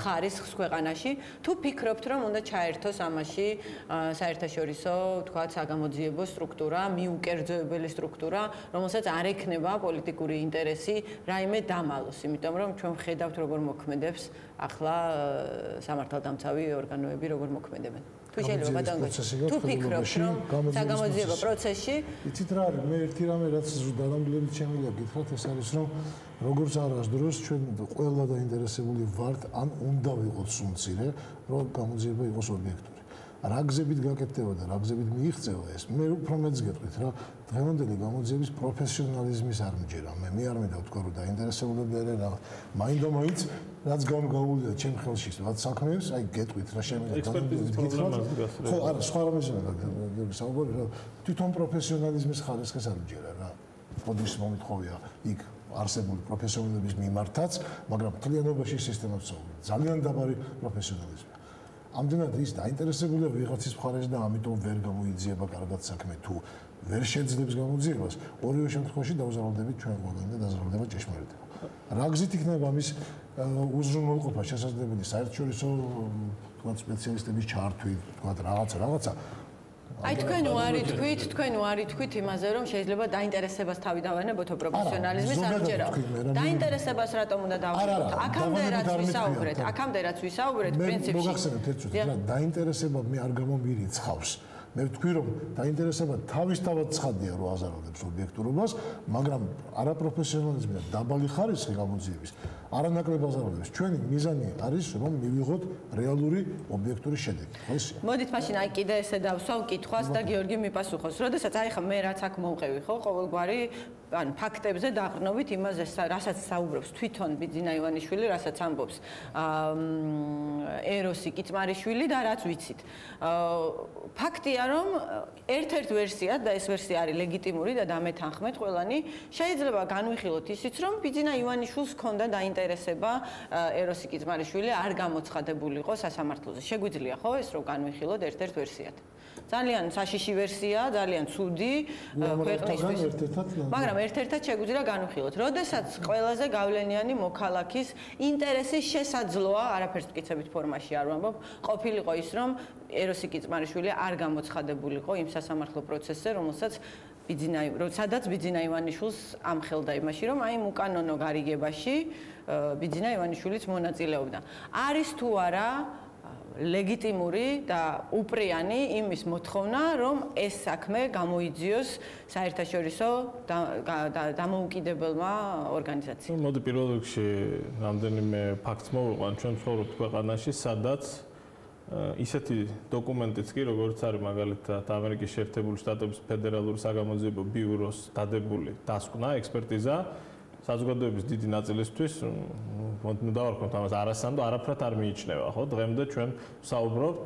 ხარისხს ქვეყანაში. თუ ფიქრობთ, რომ უნდა ჩაერთოს ამაში საერთაშორისო, თქვათ, საგამოძიებო სტრუქტურა, მიუკერძოებელი სტრუქტურა, რომელსაც არ ექნება პოლიტიკური ინტერესი რაიმე დამალოს, იმიტომ რომ ჩვენ ვხედავთ, როგორ მოქმედებს ახლა სამართალდამცავი ორგანოები, როგორ მოქმედებენ. თუ შეიძლება ბატონო თუ ფიქრობთ რომ საგამოძიებო პროცესში იცით რა არის მე ერთი რამე რაც დანამდვილებით შემიძლია გითხრათ ეს არის რომ როგორც არასდროს ჩვენ ყველა დაინტერესებული ვართ ან უნდა ვიყოთ სულმცირე რომ გამოძიება იყოს ობიექტური რა გზებით გაკეთდება და რა გზებით მიიღწევა ეს მე უფრო მეც გეტყვით რა დღევანდელი გამოძიების პროფესიონალიზმის არ მჯერა მე არ მინდა ვთქვა რომ დაინტერესებულები არიან რა მაინდა-მაინც რაც გამოგავლია ჩემ ხელში რაც საქმეებს აი გეტყვით რა შემიძლია ხო არა სხვა რამეზე საუბარი რა თვითონ პროფესიონალიზმის ხარისხს არ მჯერა რა ფონდის მომითხოვია იქ არსებული პროფესიონალების მიმართაც მაგრამ მთლიანობაში სისტემას საუბრობ ძალიან დაბალი პროფესიონალიზმი ამდენად ის დაინტერესებულია ვიღაცის მხარეს და ამიტომ ვერ გამოიძიება კარგად საქმე თუ ვერ შეძლებს გამოძიებას ორივე შემთხვევაში დავზარალდებით ჩვენ ყველანი და დაზარალდება ჭეშმარიტება რა გზით იქნება ამის უზრუნველყოფა შესაძლებელი საერთაშორისო თქვა სპეციალისტების ჩართვით თქვა რაღაცა აი თქვენ უარი თქვით იმაზე რომ შეიძლება დაინტერესებას თავი დავანებოთო პროფესიონალიზმის არ მჯერა დაინტერესებას რატომ უნდა დავანებოთ აქამდე რაც ვისაუბრეთ პრინციპში მოგახსენებთ ერთ წუთი რა დაინტერესება მე არ გამომირიცხავს მე ვთქვი რომ დაინტერესება თავისთავად ცხადია რომ აზარალებს ობიექტურობას, მაგრამ არაპროფესიონალიზმი და დაბალი ხარისხი გამოძიების არანაკლებ აზარალებს. ჩვენი მიზანი არის რომ მივიღოთ რეალური ობიექტური შედეგი. ხო ისე? მოდით მაშინ აი კიდე ესე დავსვავ კითხვას და გიორგი მიპასუხოს. როდესაც აი ხა მე რაც აქ მომყევი ხო, ყოველგვარი ან ფაქტებზე დაყრდნობით იმაზე, რასაც საუბრობს თვითონ ბიძინა ივანიშვილი, რასაც ამბობს ეროსი კიწმარიშვილი და რაც ვიცით. ფაქტია რომ ერთ-ერთ ვერსიად და ეს ვერსია არის ლეგიტიმური და დამეთანხმეთ ყველანი, შეიძლება განვიხილოთ ისიც რომ ბიძინა ივანიშვილს ჰქონდა დაინტერესება ეროსი კიწმარიშვილი არ გამოცხადებულიყო სასამართლოზე. შეგვიძლია ხო ეს რომ განვიხილოთ ერთ-ერთ ვერსიად. ძალიან საშიში ვერსია, ძალიან ცუდი ქვეყნისთვის. მაგრამ ერთ-ერთად შეგვიძლია განვიხილოთ. როდესაც ყველაზე გავლენიანი მოქალაქის ინტერესის შესაძლოა, არაფერს მტკიცებით ფორმაში არ ვამბობ, ყოფილიყო ის რომ ეროსი კიწმარიშვილი არ გამოცხადებულიყო იმ სასამართლო პროცესზე, სადაც ბიძინა ივანიშვილს ამხელდა იმაში, რომ აი უკანონო გარიგებაში ბიძინა ივანიშვილიც მონაწილეობდა. არის თუ არა ლეგიტიმური და უპრიანი იმის მოთხოვნა, რომ ეს საქმე გამოიძიოს საერთაშორისო დამოუკიდებელმა ორგანიზაციამ. მოდი პირველ რიგში რამდენიმე ფაქტს მოვიყვან, ჩვენ ვცხოვრობთ ქვეყანაში, სადაც ისეთი დოკუმენტიც კი, როგორც არის მაგალითად ამერიკის შეერთებული შტატების ფედერალური საგამოძიებო ბიუროს დადებული დასკვნა, ექსპერტიზა საზოგადოების დიდი ნაწილისთვის, ნუ დავარქვათ ამას არასანდო, არაფრად არ მიიჩნევა, ხო? დღემდე ჩვენ ვსაუბრობთ,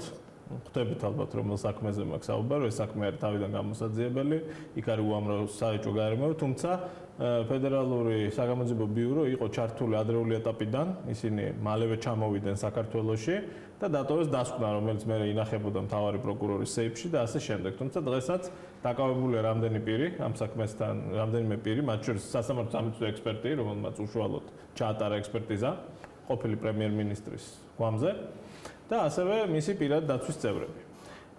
ხვდებით ალბათ რომელ საქმეზე მაქვს საუბარი, ეს საქმე არის თავიდან გამოსაძიებელი, იქ არის უამრავი საეჭვო გარემოება, თუმცა ფედერალური საგამოძიებო ბიურო იყო ჩართული ადრეული ეტაპიდან, ისინი მალევე ჩამოვიდნენ საქართველოში და დატოვეს დასკვნა, რომელიც მე ინახებოდა მთავარი პროკურორის სეიფში და ასე შემდეგ. თუმცა დღესაც დაკავებულია რამდენი პირი ამ საქმესთან, რამდენიმე პირი, მათ შორის სასამართლო სამართლის ექსპერტი, რომელმაც უშუალოდ ჩაატარა ექსპერტიზა ყოფილი პრემიერ-მინისტრის გვამზე და ასევე მისი პირადი დაცვის წევრები.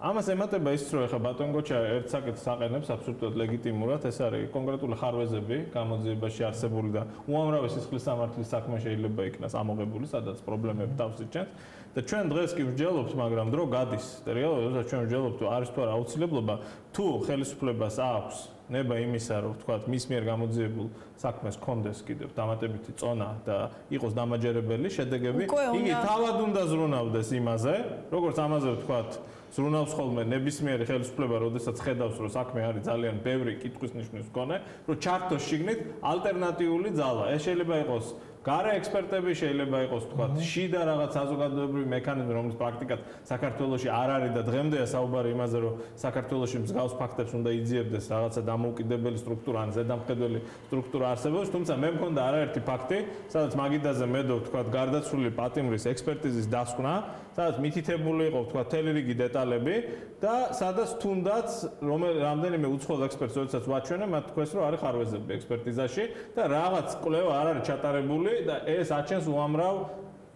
ამას ემატება ის, რომ ეხლა ბატონ გოჩა ერთ საკითხს აყენებს აბსოლუტურად ლეგიტიმურად, ეს არის კონკრეტული ხარვეზები გამოძიებაში არსებული და უამრავი სისხლის სამართლის საქმე შეიძლება იქნას ამოღებული, სადაც პრობლემები თავს იჩენს და ჩვენ დღეს კი ვსჯელობთ, მაგრამ დრო გადის. რეალურად ჩვენ ვსჯელობთ, არის თუ არა აუცილებლობა თუ ხელისუფლებას აქვს ნება იმისა, რომ ვთქვათ, მის მიერ გამოძიებულ საქმეს კონდეს კიდევ დამატებითი წონა და იყოს დამაჯერებელი შედეგები, იგი თავად უნდა ზრუნავდეს იმაზე, როგორც ამაზე ვთქვათ, ზრუნავს ხოლმე ნებისმიერი ხელისუფლება, როდესაც ხედავს, რომ საქმე არის ძალიან ბევრი კითხვის ნიშნის მქონე, რომ ჩართოს შიგნით ალტერნატიული ძალა. ეს შეიძლება იყოს გარე ექსპერტები, შეიძლება იყოს თქვათ შიდა რაღაც საზოგადოებრივი მექანიზმი, რომლის პრაქტიკად საქართველოში არ არის და დღემდეა საუბარი იმაზე, რომ საქართველოში მსგავს ფაქტებს უნდა იძიებდეს რაღაცა დამოუკიდებელი სტრუქტურა ან ზედამხედველი სტრუქტურა არსებობს, თუმცა მე მქონდა არაერთი ფაქტი, სადაც მაგიდაზე მედო თქვათ გარდაცვლილი პატიმრის ექსპერტიზის დასკვნა, სადაც მითითებული იყო თქვათ თელი რიგი დეტალები და სადაც თუნდაც რამდენიმე უცხოელ ექსპერტს როდესაც ვაჩვენე, მათ თქვეს, რომ არის ხარვეზები ექსპერტიზაში და რაღაც კვლევა არ არის ჩატარებული და ეს აჩენს უამრავ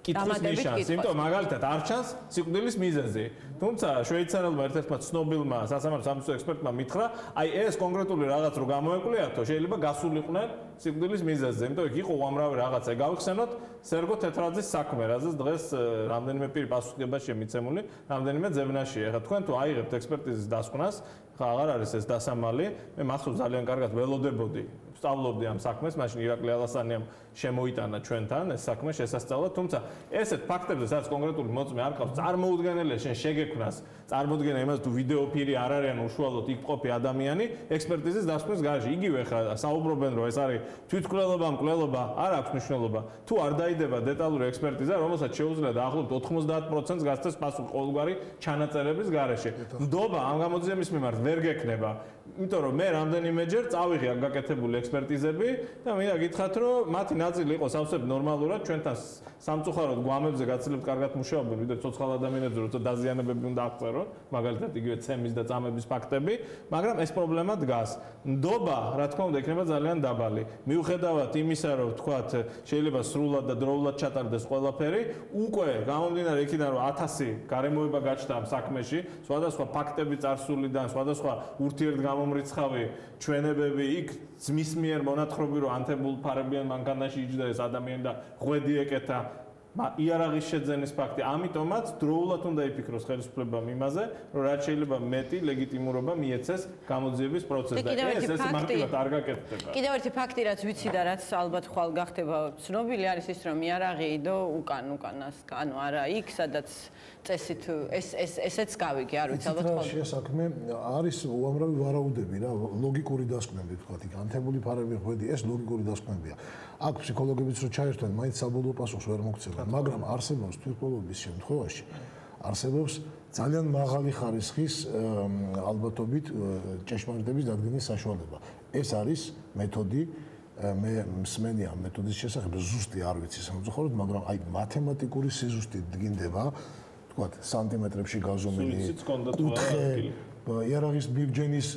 კითხვის ნიშანს, იმიტომ მაგალითად არ ჩანს სიკვდილის მიზეზი. თუმცა შვეიცარიელმა ერთ-ერთმა ცნობილმა სასამართლო სამართლის ექსპერტმა მითხრა, აი ეს კონკრეტული რაღაც რო გამოეკვლიათო, შეიძლება გასულიყვნენ სიკვდილის მიზეზზე. იმიტომ იქ იყო უამრავი რაღაცა. გავიხსენოთ სერგო თეთრაძის საქმე, რაზეც დღეს რამდენიმე პირი პასუხისმგებაშია მიცემული, რამდენიმე ძებნაშია. ეხლა თქვენ თუ აიღებთ ექსპერტიზის დასკვნას, ხა აღარ არის ეს დასამალი, მე მახსოვს ძალიან კარგად ველოდებოდი სწავლობდი ამ საქმეს, მაშინ ირაკლი ალასანიამ შემოიტანა ჩვენთან ეს საქმე შესასწავლად, თუმცა ესეთ ფაქტებზე, სადაც კონკრეტული მოწმე არ ყავს, წარმოუდგენელია შენ შეგექმნას, წარმოუდგენელია იმას თუ ვიდეო პირი არ არიან უშუალოდ იქ მყოფი ადამიანი, ექსპერტიზის დასკვნის გარეშე. იგივე ხა საუბრობენ, რომ ეს არის თვითმკვლელობა, მკვლელობა, არ აქვს მნიშვნელობა. თუ არ დაიდება დეტალური ექსპერტიზა, რომელსაც შეუძლია დაახლოებით 90%-ს გასცეს პასუხი ყოველგვარი ჩანაწერების გარეშე. ნდობა ამ გამოძიების მიმართ ვერ გექნება. იმიტომ რომ მე რამდენიმეჯერ წავიღე ამ გაკეთებული ექსპერტიზები და მინდა გითხრათ, რომ მათი ნაწილი იყო სავსებ ნორმალურად, ჩვენთან სამწუხაროდ გვამებზე გაცილებით კარგად მუშაობენ, ვიდრე ცოცხალ ადამიანებზე, როცა დაზიანებები უნდა აღწერონ, მაგალითად იგივე ცემის და წამების ფაქტები, მაგრამ ეს პრობლემა დგას. ნდობა, რა თქმა უნდა, იქნება ძალიან დაბალი. მიუხედავად იმისა, რომ თქვათ, შეიძლება სრულად და დროულად ჩატარდეს ყველაფერი, უკვე გამომდინარე იქიდან, რომ 1000 გარემოება გაჩნდა ამ საქმეში, სხვადასხვა ფაქტები წარსულიდან, სხვადასხვა ურთიერთგამომრიცხავი ჩვენებები იქ ძმის მიერ მონათხრობი, რომ ანთებულ ფარებიან მანქანაში იჯდა ეს ადამიანი და ღვედი ეკეთა. იარაღის შეძენის ფაქტი. ამიტომაც დროულად უნდა იფიქროს ხელისუფლებამ იმაზე, რომ რაც შეიძლება მეტი ლეგიტიმურობა მიეცეს გამოძიების პროცესს და ეს მარტივად არ გაკეთდება. კიდევ ერთი ფაქტი, რაც ვიცი და რაც ალბათ ხვალ გახდება ცნობილი არის ის, რომ იარაღი იდო უკანას, ანუ არა იქ, სადაც წესით ესეც გავიგე, არ ვიცი ალბათ ხვალ. ეს საქმე არის უამრავი ვარაუდები რა, ლოგიკური დასკვნები თქვა, იქ ანთებული ფარები ხვედი, ეს ლოგიკური დასკვნებია. აქ ფსიქოლოგებიც რო ჩაერთვენ, მაინც საბოლოო პასუხს ვერ მოგცემენ, მაგრამ არსებობს თვითმკვლელობის შემთხვევაში არსებობს ძალიან მაღალი ხარისხის ალბათობით ჭეშმარიტების დადგენის საშუალება. ეს არის მეთოდი, მე მსმენი ამ მეთოდის შესახებ ზუსტი არ ვიცი სამწუხაროდ, მაგრამ აი მათემატიკური სიზუსტით დგინდება, თქვათ, სანტიმეტრებში გაზომილი კუთხე, იარაღის მიბჯენის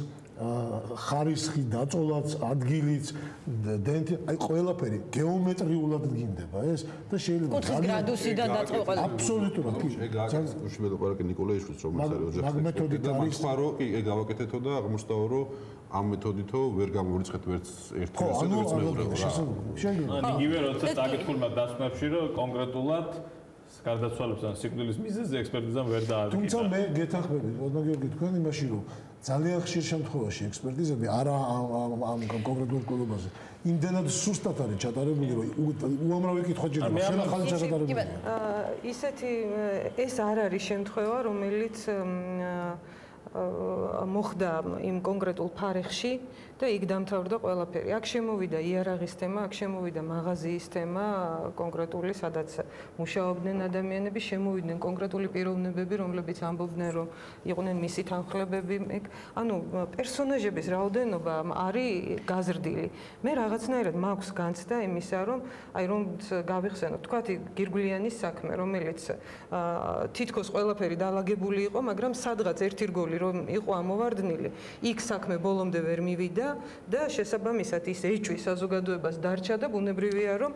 ხარისხი, დაწოლაც, ადგილიც, აი ყველაფერი გეომეტრიულად დგინდება ეს და შეიძლება კუთხის გრადუსიდან დაწყება. აბსოლუტურად კი. ძალიან უშუალოდ ყველაკი ნიკოლაიშვილს რომ ის არის ოჯახის მეთოდით არის ხარო, კი, გავაკეთეთო და აღმოსტაო რომ ამ მეთოდითო ვერ გამოვიწყეთ ვერც ერთ რამეს ვერც მეორე რა. ანუ იგივე როცა წაკითხულმა დასკვნებში რომ კონკრეტულად გარდაცვალებს ან სიკვდილის მიზეზზე ექსპერტიზამ ვერ დაადგინა. თუმცა მე გეთანხმები, ოდნავ გიორგი თქვენ იმაში რომ ძალიან ხშირ შემთხვევაში ექსპერტიზები არა ამ კონკრეტულ კვლევაზე იმდენად სუსტად არის ჩატარებული, რომ უამრავი კითხვა ჯერდება, შენახალი ჩატარებულია. ისეთი ეს არ არის შემთხვევა, რომელიც მოხდა იმ კონკრეტულ ფარეხში და იქ დამთავრდა ყველაფერი. აქ შემოვიდა იარაღის თემა, აქ შემოვიდა მაღაზიის თემა, კონკრეტული, სადაც მუშაობდნენ ადამიანები, შემოვიდნენ კონკრეტული პიროვნებები, რომლებიც ამბობდნენ, რომ იყვნენ მისი თანხლებები. ანუ პერსონაჟების რაოდენობა არის გაზრდილი. მე რაღაცნაირად მაქვს განცდა იმისა, რომ აი რომ გავიხსენოთ, თქვათ გირგვლიანის საქმე, რომელიც თითქოს ყველაფერი დაალაგებული იყო, მაგრამ სადღაც ერთი რგოლი რომ იყო ამოვარდნილი, იქ საქმე ბოლომდე ვერ მივიდა და შესაბამისად ის ეჭვი საზოგადოებას დარჩა და ბუნებრივია რომ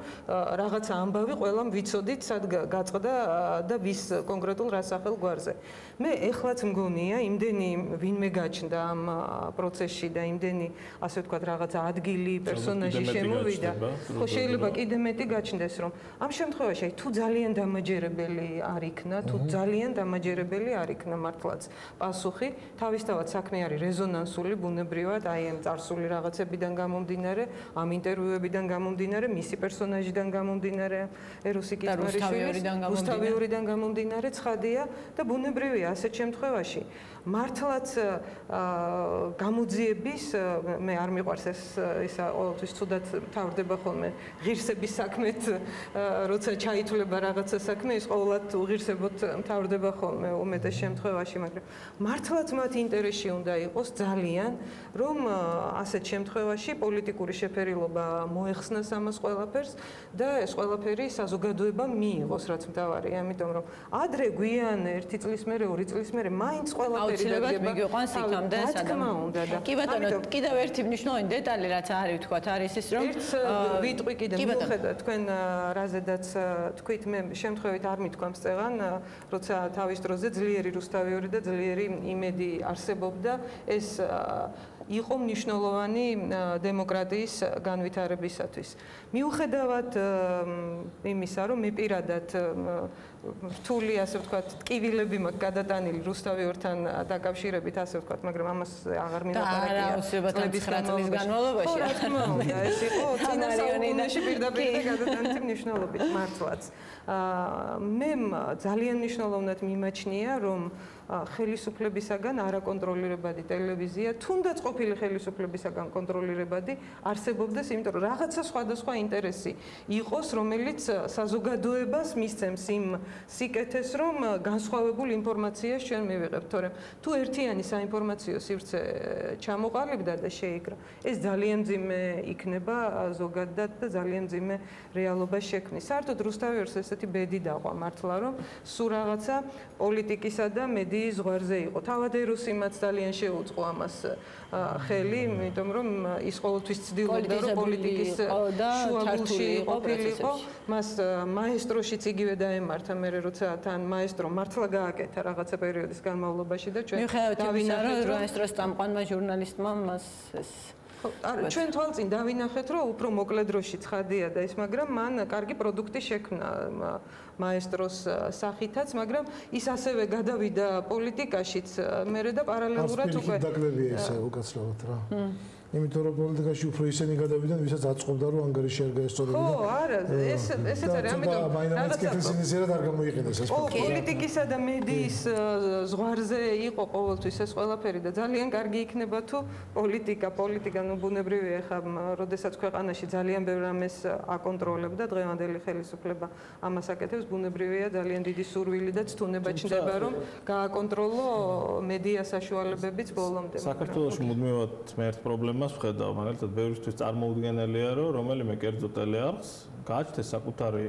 რაღაცა ამბავი ყველამ ვიცოდით სად გაწყდა და ვის კონკრეტულ რა სახელ გვარზე. მე ეხლაც მგონია იმდენი ვინმე გაჩნდა ამ პროცესში და იმდენი ასე ვთქვათ რაღაცა ადგილი, პერსონაჟი შემოვიდა. ხო შეიძლება კიდე მეტი გაჩნდეს რომ ამ შემთხვევაში თუ ძალიან დამაჯერებელი არ იქნა, თუ ძალიან დამაჯერებელი არ იქნა მართლაც პასუხი, თავისთავად საქმე არის რეზონანსული, ბუნებრივად აი ამ წარსული რაღაცებიდან გამომდინარე, ამ ინტერვიუებიდან გამომდინარე, მისი პერსონაჟიდან გამომდინარე, ეროსი კიტმარიშვილის, რუსთავი ორიდან გამომდინარე, ცხადია და ბუნებრივია ასეთ შემთხვევაში მართლაც გამოძიების მე არ მიყვარს ეს ისა ყოველთვის ცუდად თავდება ხოლმე ღირსების საქმეთ როცა ჩაითვლება რაღაცა საქმე ის ყოველად უღირსებოდ თავდება ხოლმე უმეტეს შემთხვევაში მაგრამ მართლაც მათ ინტერესში უნდა იყოს ძალიან რომ ასეთ შემთხვევაში პოლიტიკური შეფერილობა მოეხსნას ამას ყველაფერს და ეს ყველაფერი საზოგადოებამ მიიღოს რაც მთავარია ამიტომ რომ ადრე გვიან 1 წლის მერე 2 წლის მერე მაინც ყველაფერი აუცილებლად მიგიყვანს იქამდე სადამ. კი ბატონო, კიდევ ერთი მნიშვნელოვანი დეტალი რაც არის ვთქვათ, არის ის რომ ვიტყვი კიდე მიუხედავად თქვენ რაზედაც თქვით მე შემთხვევით არ მithქვამს წეღან, როცა თავის დროზე ძლიერი რუსთავი ორი და ძლიერი იმედი არსებობდა, ეს იყო მნიშვნელოვანი დემოკრატიის განვითარებისათვის. მიუხედავად იმისა, რომ მე პირადად რთული, ასე ვთქვათ, ტკივილები მაქვს გადატანილი რუსთავი ორთან დაკავშირებით, ასე ვთქვათ, მაგრამ ამას აღარ მინაპარაკია. არა, უცებად 9 წლის განმავლობაში. რა თქმა უნდა, ეს იყო წინა საუკუნეში პირდაპირ გადატანილი მნიშვნელობით მართლაც. მე ძალიან მნიშვნელოვნად მიმაჩნია, რომ ხელისუფლებისაგან არაკონტროლირებადი ტელევიზია, თუნდაც ყოფილი ხელისუფლებისაგან კონტროლირებადი არსებობდეს, იმიტომ რომ რაღაცა სხვადასხვა ინტერესი იყოს, რომელიც საზოგადოებას მისცემს იმ სიკეთეს, რომ განსხვავებულ ინფორმაციას ჩვენ მივიღებთ, თორემ თუ ერთიანი საინფორმაციო სივრცე ჩამოყალიბდა და შეიკრა, ეს ძალიან მძიმე იქნება ზოგადად და ძალიან მძიმე რეალობას შექმნის. საერთოდ რუსთავი ორს ესეთი ბედი დაყვა მართლა, რომ სულ რაღაცა პოლიტიკისა და მედიის ზღვარზე იყო. თავად ეროსი მათ ძალიან შეუწყო ამას ხელი, იმიტომ რომ ის ყოველთვის ცდილობდა რომ პოლიტიკის შუაგულში ყოფილიყო. მას მაესტროშიც იგივე დაემართა, მე როცა თან მაესტრო მართლა გააკეთა რაღაცა პერიოდის განმავლობაში და ჩვენ დავინახეთ რომ მაესტროს წამყვანმა ჟურნალისტმა მას ეს ჩვენ თვალწინ დავინახეთ, რომ უფრო მოკლე დროში ცხადია და ის, მაგრამ მან კარგი პროდუქტი შექმნა მაესტროს სახითაც, მაგრამ ის ასევე გადავიდა პოლიტიკაშიც, მერე და პარალელურად უკვე დაკლებია ესე უკაცრავად რა. იმიტომ რომ პოლიტიკაში უფრო ისინი გადავიდნენ, ვისაც აწყობდა რომ ანგარიში არ გაესწორებინა. ხო, არა, ესეც არის, ამიტომ რაღაცა კეთილსინისიერად არ გამოიყენეს ეს ფაქტი. პოლიტიკისა და მედიის ზღვარზე იყო ყოველთვის ეს ყველაფერი და ძალიან კარგი იქნება თუ პოლიტიკა ნუ ბუნებრივია ხა, როდესაც ქვეყანაში ძალიან ბევრ რამეს აკონტროლებდა დღევანდელი ხელისუფლება ამას აკეთებს, ბუნებრივია ძალიან დიდი სურვილი და ცდუნება ჩნდება რომ გააკონტროლო მედია საშუალებებიც ბოლომდე. საქართველოში მუდმივად მე ერთ პრობლემას ვხედავ, მაგალითად, ბევრისთვის წარმოუდგენელია, რომ რომელიმე კერძო ტელეარხს გააჩნდეს საკუთარი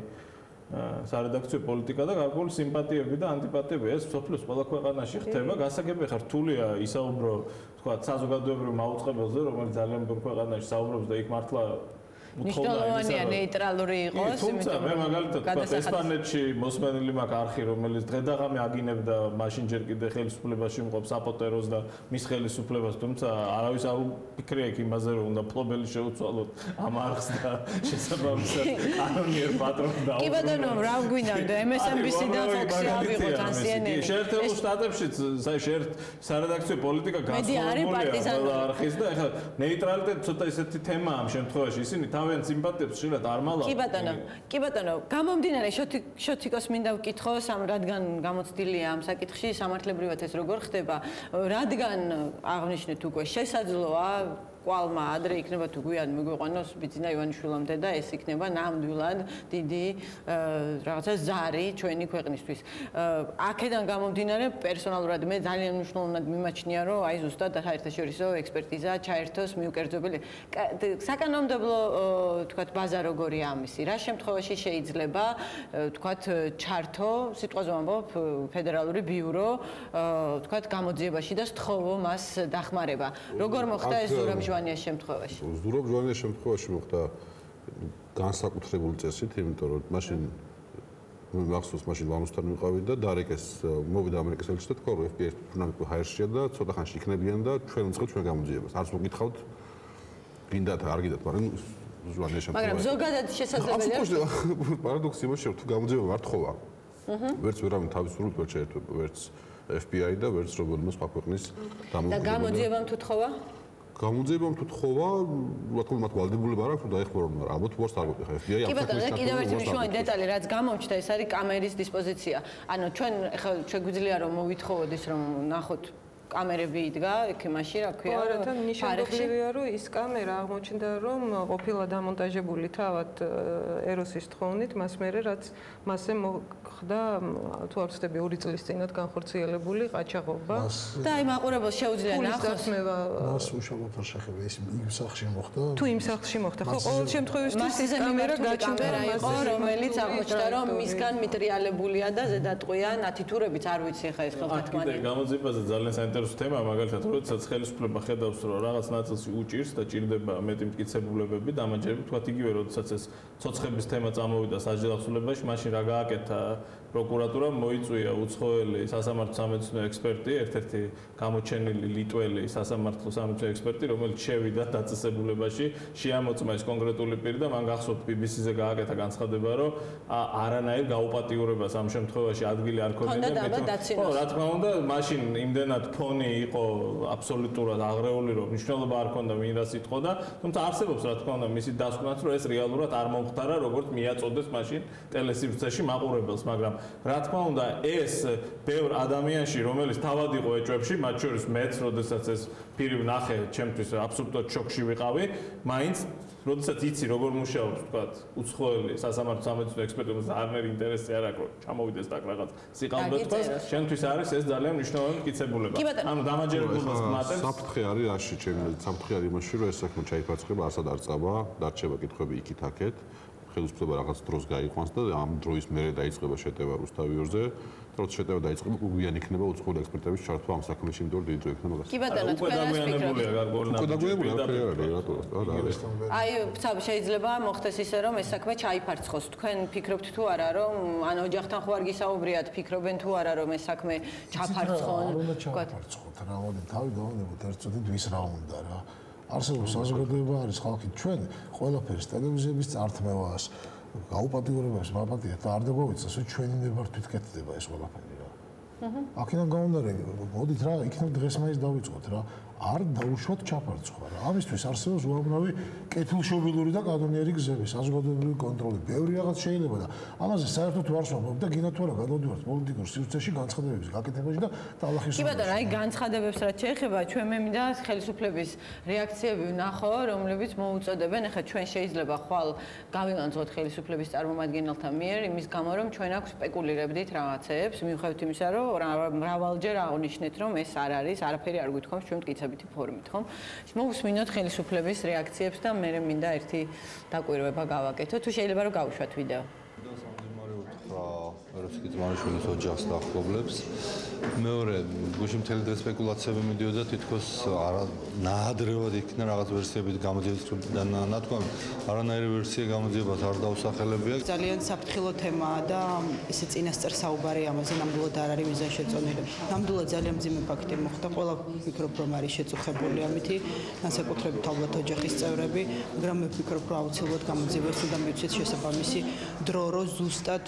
სარედაქციო პოლიტიკა და გარკვეული სიმპათიები და ანტიპათიები. ეს სოფლის ყველა ქვეყანაში ხდება. გასაგები ხარ რთულია ისაუბრო, თქვა, საზოგადოებრივ მაუწყებელზე, რომელიც ძალიან ბევრ ქვეყანაში საუბრობს და იქ მართლა ნიშნულოვანია ნეიტრალური იყოს, იმიტომ მე მაგალითად ესპანეთში მოსმენილი მაქვს არხი, რომელიც დღედაღამე აგინებდა მაშინ ჯერ კიდე ხელისუფლებაში მყოფ საპოტეროს და მის ხელისუფლებას, თუმცა არავის არ უფიქრია იქ იმაზე, რომ უნდა ფლობელი შეუცვალოთ ამ არხს და შესაბამისად კანონიერ პატრონს და კი ბატონო, რა გვინდა MSNBC-დან Fox-ი ავიღოთ ან CNN-ი. შეერთებულ შტატებშიც სარედაქციო პოლიტიკა გასწავლებულია არხის და ეხლა ნეიტრალიტეტი ცოტა ისეთი თემაა ამ შემთხვევაში, ისინი თავენ სიმპათიებს ხშირად არ მალავთ. კი ბატონო, გამომდინარე შოთიკოს მინდა ვკითხოს, რადგან გამოცდილია ამ საკითხში, სამართლებრივად ეს როგორ ხდება, რადგან აღნიშნეთ უკვე შესაძლოა კვალმა ადრე იქნება თუ გვიან მიგვიყვანოს ბიძინა ივანიშვილამდე და ეს იქნება ნამდვილად დიდი რაღაცა ზარი ჩვენი ქვეყნისთვის. აქედან გამომდინარე პერსონალურად მე ძალიან მნიშვნელოვნად მიმაჩნია რომ აი ზუსტად საერთაშორისო ექსპერტიზა ჩაერთოს მიუკერძობელი საკანონმდებლო თქვათ ბაზა როგორია ამისი, რა შემთხვევაში შეიძლება თქვათ ჩართო სიტყვაზე ვამბობ ფედერალური ბიურო თქვათ გამოძიებაში და სთხოვო მას დახმარება. როგორ მოხდა ეს ზურაბ-ჟვანიას შემთხვევაში? ზურაბ-ჟვანიას შემთხვევაში მოხდა განსაკუთრებული წესით, იმიტომ რომ მაშინ მახსოვს მაშინ ლანუსთან ვიყავით და დარეკეს მოვიდა ამერიკის ელჩი და თქვა რომ FBI ფუნდამენტურ ჰაერშია და ცოტა ხანში იქნებიან და ჩვენ ვწყებთ ჩვენ გამოძიებას. არც მოგითხავთ გინდათ არ გინდათ, მაგრამ ჟვანიას შემთხვევაში. მაგრამ ზოგადად შესაძლებელია. პარადოქსი იმაში რომ თუ გამოძიება არ თხოვა. ვერც ვერავინ თავისუფლად ვერ შეერთება, ვერც FBI და ვერც რომელიმე სხვა ქვეყნის და გამოძიებამ თუ თხოვა? გამოძიებამ თუ თხოვა, რა თქმა უნდა, მათ ვალდებულება არ აქვს თუ დაეხმარონ, მაგრამ ალბათ უარს არ გვეტყვი FBI. კი ბატონო, და კიდევ ერთი მნიშვნელოვანი დეტალი, რაც გამოჩნდა, ეს არის კამერის დისპოზიცია. ანუ ჩვენ ახლა შეგვიძლია რომ მოვითხოვოთ ის რომ ნახოთ კამერები იდგა იქ მაშინ რა ქვია არა ნიშნავია რომ ის კამერა აღმოჩნდა რომ ყოფილა დამონტაჟებული თავად ეროსის თხოვნით მას მერე რაც მასზე მოხდა თუ არ ვცდები 2 წლის წინათ განხორციელებული ყაჩაღობა და აი მაყურებელს შეუძლია ნახოს მას უშუალოდ არ შეხება ის იმ სახლში მოხდა თუ იმ სახლში მოხდა ხო ყოველ შემთხვევაში ეს კამერა გაჩნდა იყო რომელიც აღმოჩნდა რომ მისგან მიტრიალებულია და ზედატყვია ნათითურებიც არ ვიცი ხა ეს ხელთქმანი კიდე გამოძიებაზე ძალიან საინტერესო თემაა მაგალითად როდესაც ხელისუფლება ხედავს რომ რაღაც ნაწილში უჭირს და ჭირდება მეტი მტკიცებულებები დამაჯერებით თქვა იგივე როდესაც ეს ცოცხების თემა წამოვიდა საჯელახსულებაში მაშინ რა გააკეთა პროკურატურამ მოიწვია უცხოელი სასამართლო სამედიცინო ექსპერტი ერთ-ერთი გამოჩენილი ლიტველი სასამართლო სამედიცინო ექსპერტი რომელიც შევიდა დაწესებულებაში შეამოწმა ეს კონკრეტული პირი და მან გახსოვთ BBC-ზე გააკეთა განცხადება რომ არანაირ გაუპატიურებას ამ შემთხვევაში ადგილი არ ქონია ხო რა თქმა უნდა მაშინ იმდენად ფონი იყო აბსოლუტურად აღრეული რომ მნიშვნელობა არ ქონდა ვინ რა სიტყოდა თუმცა არსებობს რა თქმა უნდა მისი დასკვნაც რომ ეს რეალურად არ მომხდარა როგორც მიაწოდეს მაშინ ტელესივრცეში მაყურებელს მაგრამ რა თქმა უნდა ეს ბევრ ადამიანში რომელიც თავად იყო ეჭვებში მათ შორის მეც როდესაც ეს პირი ვნახე ჩემთვის აბსოლუტურად შოკში ვიყავი მაინც როდესაც იცი როგორ მუშაობს თქვა უცხოელი სასამართლო სამედიცინო ექსპერტი რომელსაც არნერი ინტერესი არ აქვს ჩამოვიდეს და რაღაც სიყალბე თქვას შენთვის არის ეს ძალიან მნიშვნელოვანი მტკიცებულება ანუ დამაჯერებულობას გმატებს საფრთხე არის რაში ჩემი საფრთხე არის იმაში რომ ეს საქმე ჩაიფარცხება არსად არ წავა დარჩება კითხვები იქით აქეთ ხელისუფლება რაღაც დროს გაიყვანს და ამ დროის მერე დაიწყება შეტევა რუსთავიორზე როცა შეტევა დაიწყება უგვიან იქნება უცხოელი ექსპერტების ჩართვა ამ საქმეში იმიტომ რომ დიდი დრო იქნება კი ბატონო აი შეიძლება მოხდეს ისე რომ ეს საქმე ჩაიფარცხოს თქვენ ფიქრობთ თუ არა რომ ან ოჯახთან ხო არ გისაუბრიათ ფიქრობენ თუ არა რომ ეს საქმე ჩაფარცხონ თქვათ რა უნდა ჩაფარცხოთ რა უნდა თავი დავანებოთ ერთ წუთით ვის რა უნდა რა არსებობს საზოგადოება არის ხალხი ჩვენ ყველაფერს ტელევიზიების წართმევას გაუპატიურებებს ვაპატიეთ და არ დაგვეცეს რომ ჩვენი ნებართვით თვითკეთდება ეს ყველაფერი რა. აქედან გამომდინარე მოდით რა იქნებ დღეს მაინც დავიწყოთ რა არ დაუშვათ ჩაფარცხვა რა. ამისთვის არსებობს უამრავი კეთილშობილური და კანონიერი გზები, საზოგადოებრივი კონტროლი, ბევრი რაღაც შეიძლება და ამაზე საერთოდ ვარ ვსვამობ და გინდა თუ არა გადავდივართ პოლიტიკურ სივრცეში განცხადებების გაკეთებაში და ტალახის. კი ბატონო, აი განცხადებებს რაც შეეხება, ჩვენ მე მინდა ხელისუფლების რეაქციები ვნახო, რომლებიც მოუწოდებენ, ახლა ჩვენ შეიძლება ხვალ გავილანძღოთ ხელისუფლების წარმომადგენელთა მიერ იმის გამო, რომ ჩვენ აქ სპეკულირებდით რაღაცეებს, მიუხედავად იმისა, რომ მრავალჯერ აღნიშნეთ, რომ ეს არ არის, არაფერი არ გვითხოვს ჩვენ მტკიცებითი ფორმით, ხომ? მოვუსმინოთ ხელისუფლების რეაქციებს და მე მინდა ერთი დაკვირვება გავაკეთო, თუ შეიძლება რომ გავუშვათ ვიდეო. ეროსიკი ძმარიშვილის ოჯახს და ახლობლებს. მეორე, გუშინ მთელი დღე სპეკულაციები მიდიოდა თითქოს ნაადრევად იქნა რაღაც ვერსიებით გამოძიება ნათქვამი, არანაირი ვერსია გამოძიებას არ დაუსახელებია. ძალიან საფრთხილო თემაა და ესე წინასწარ საუბარი ამაზე ნამდვილად არ არის მიზანშეწონილი. ნამდვილად ძალიან მძიმე ფაქტი მოხდა, ყველა ვფიქრობ რომ არის შეწუხებული ამითი, განსაკუთრებით ალბათ ოჯახის წევრები, მაგრამ მე ვფიქრობ რომ აუცილებლად გამოძიებას უნდა მივცეთ შესაბამისი დრო, რომ ზუსტად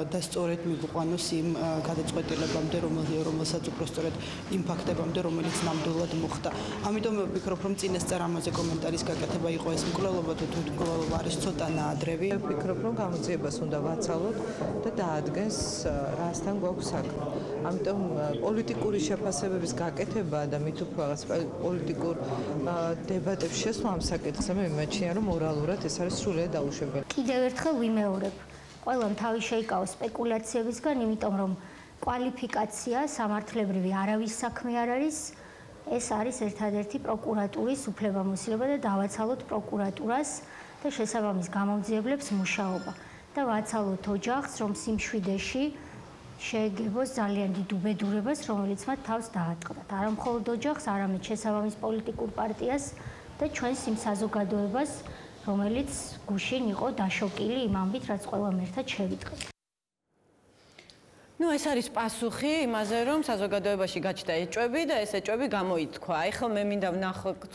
და სწორედ მიგვიყვანოს იმ გადაწყვეტილებამდე, რომელსაც უბრალოდ იმ ფაქტებამდე, რომელიც ნამდვილად მოხდა. ამიტომ მე ვფიქრობ, რომ წინასწარ ამაზე კომენტარის გაკეთება იყო ეს მკვლელობა თუ თვითმკვლელობა არის ცოტა ნაადრევი. მე ვფიქრობ, რომ გამოძიებას უნდა ვაცალოთ და დაადგენს რასთან გვაქვს საქმე. ამიტომ პოლიტიკური შეფასებების გაკეთება და მით უფრო რაღაც პოლიტიკურ დებატებს შესვლა ამ საკითხზე მე მიმაჩნია, რომ მორალურად ეს არის სრულიად დაუშვებელი. კიდევ ერთხელ ვიმეორებ. ყველამ თავი შეიკავოს სპეკულაციებისგან, იმიტომ რომ კვალიფიკაცია სამართლებრივი არავის საქმე არ არის. ეს არის ერთადერთი პროკურატურის უფლებამოსილება და დავაცალოთ პროკურატურას და შესაბამის გამომძიებლებს მუშაობა და ვაცალოთ ოჯახს, რომ სიმშვიდეში შეეგებოს ძალიან დიდ უბედურებას, რომელიც მათ თავს დაატყდათ. არა მხოლოდ ოჯახს, არამედ შესაბამის პოლიტიკურ პარტიას და ჩვენს იმ საზოგადოებას, რომელიც გუშინ იყო დაშოკილი იმ ამბით, რაც ყველამ ერთად შევიტყეთ. ნუ ეს არის პასუხი იმაზე, რომ საზოგადოებაში გაჩნდა ეჭვები და ეს ეჭვები გამოითქვა. აი ხო მე მინდა ვნახოთ.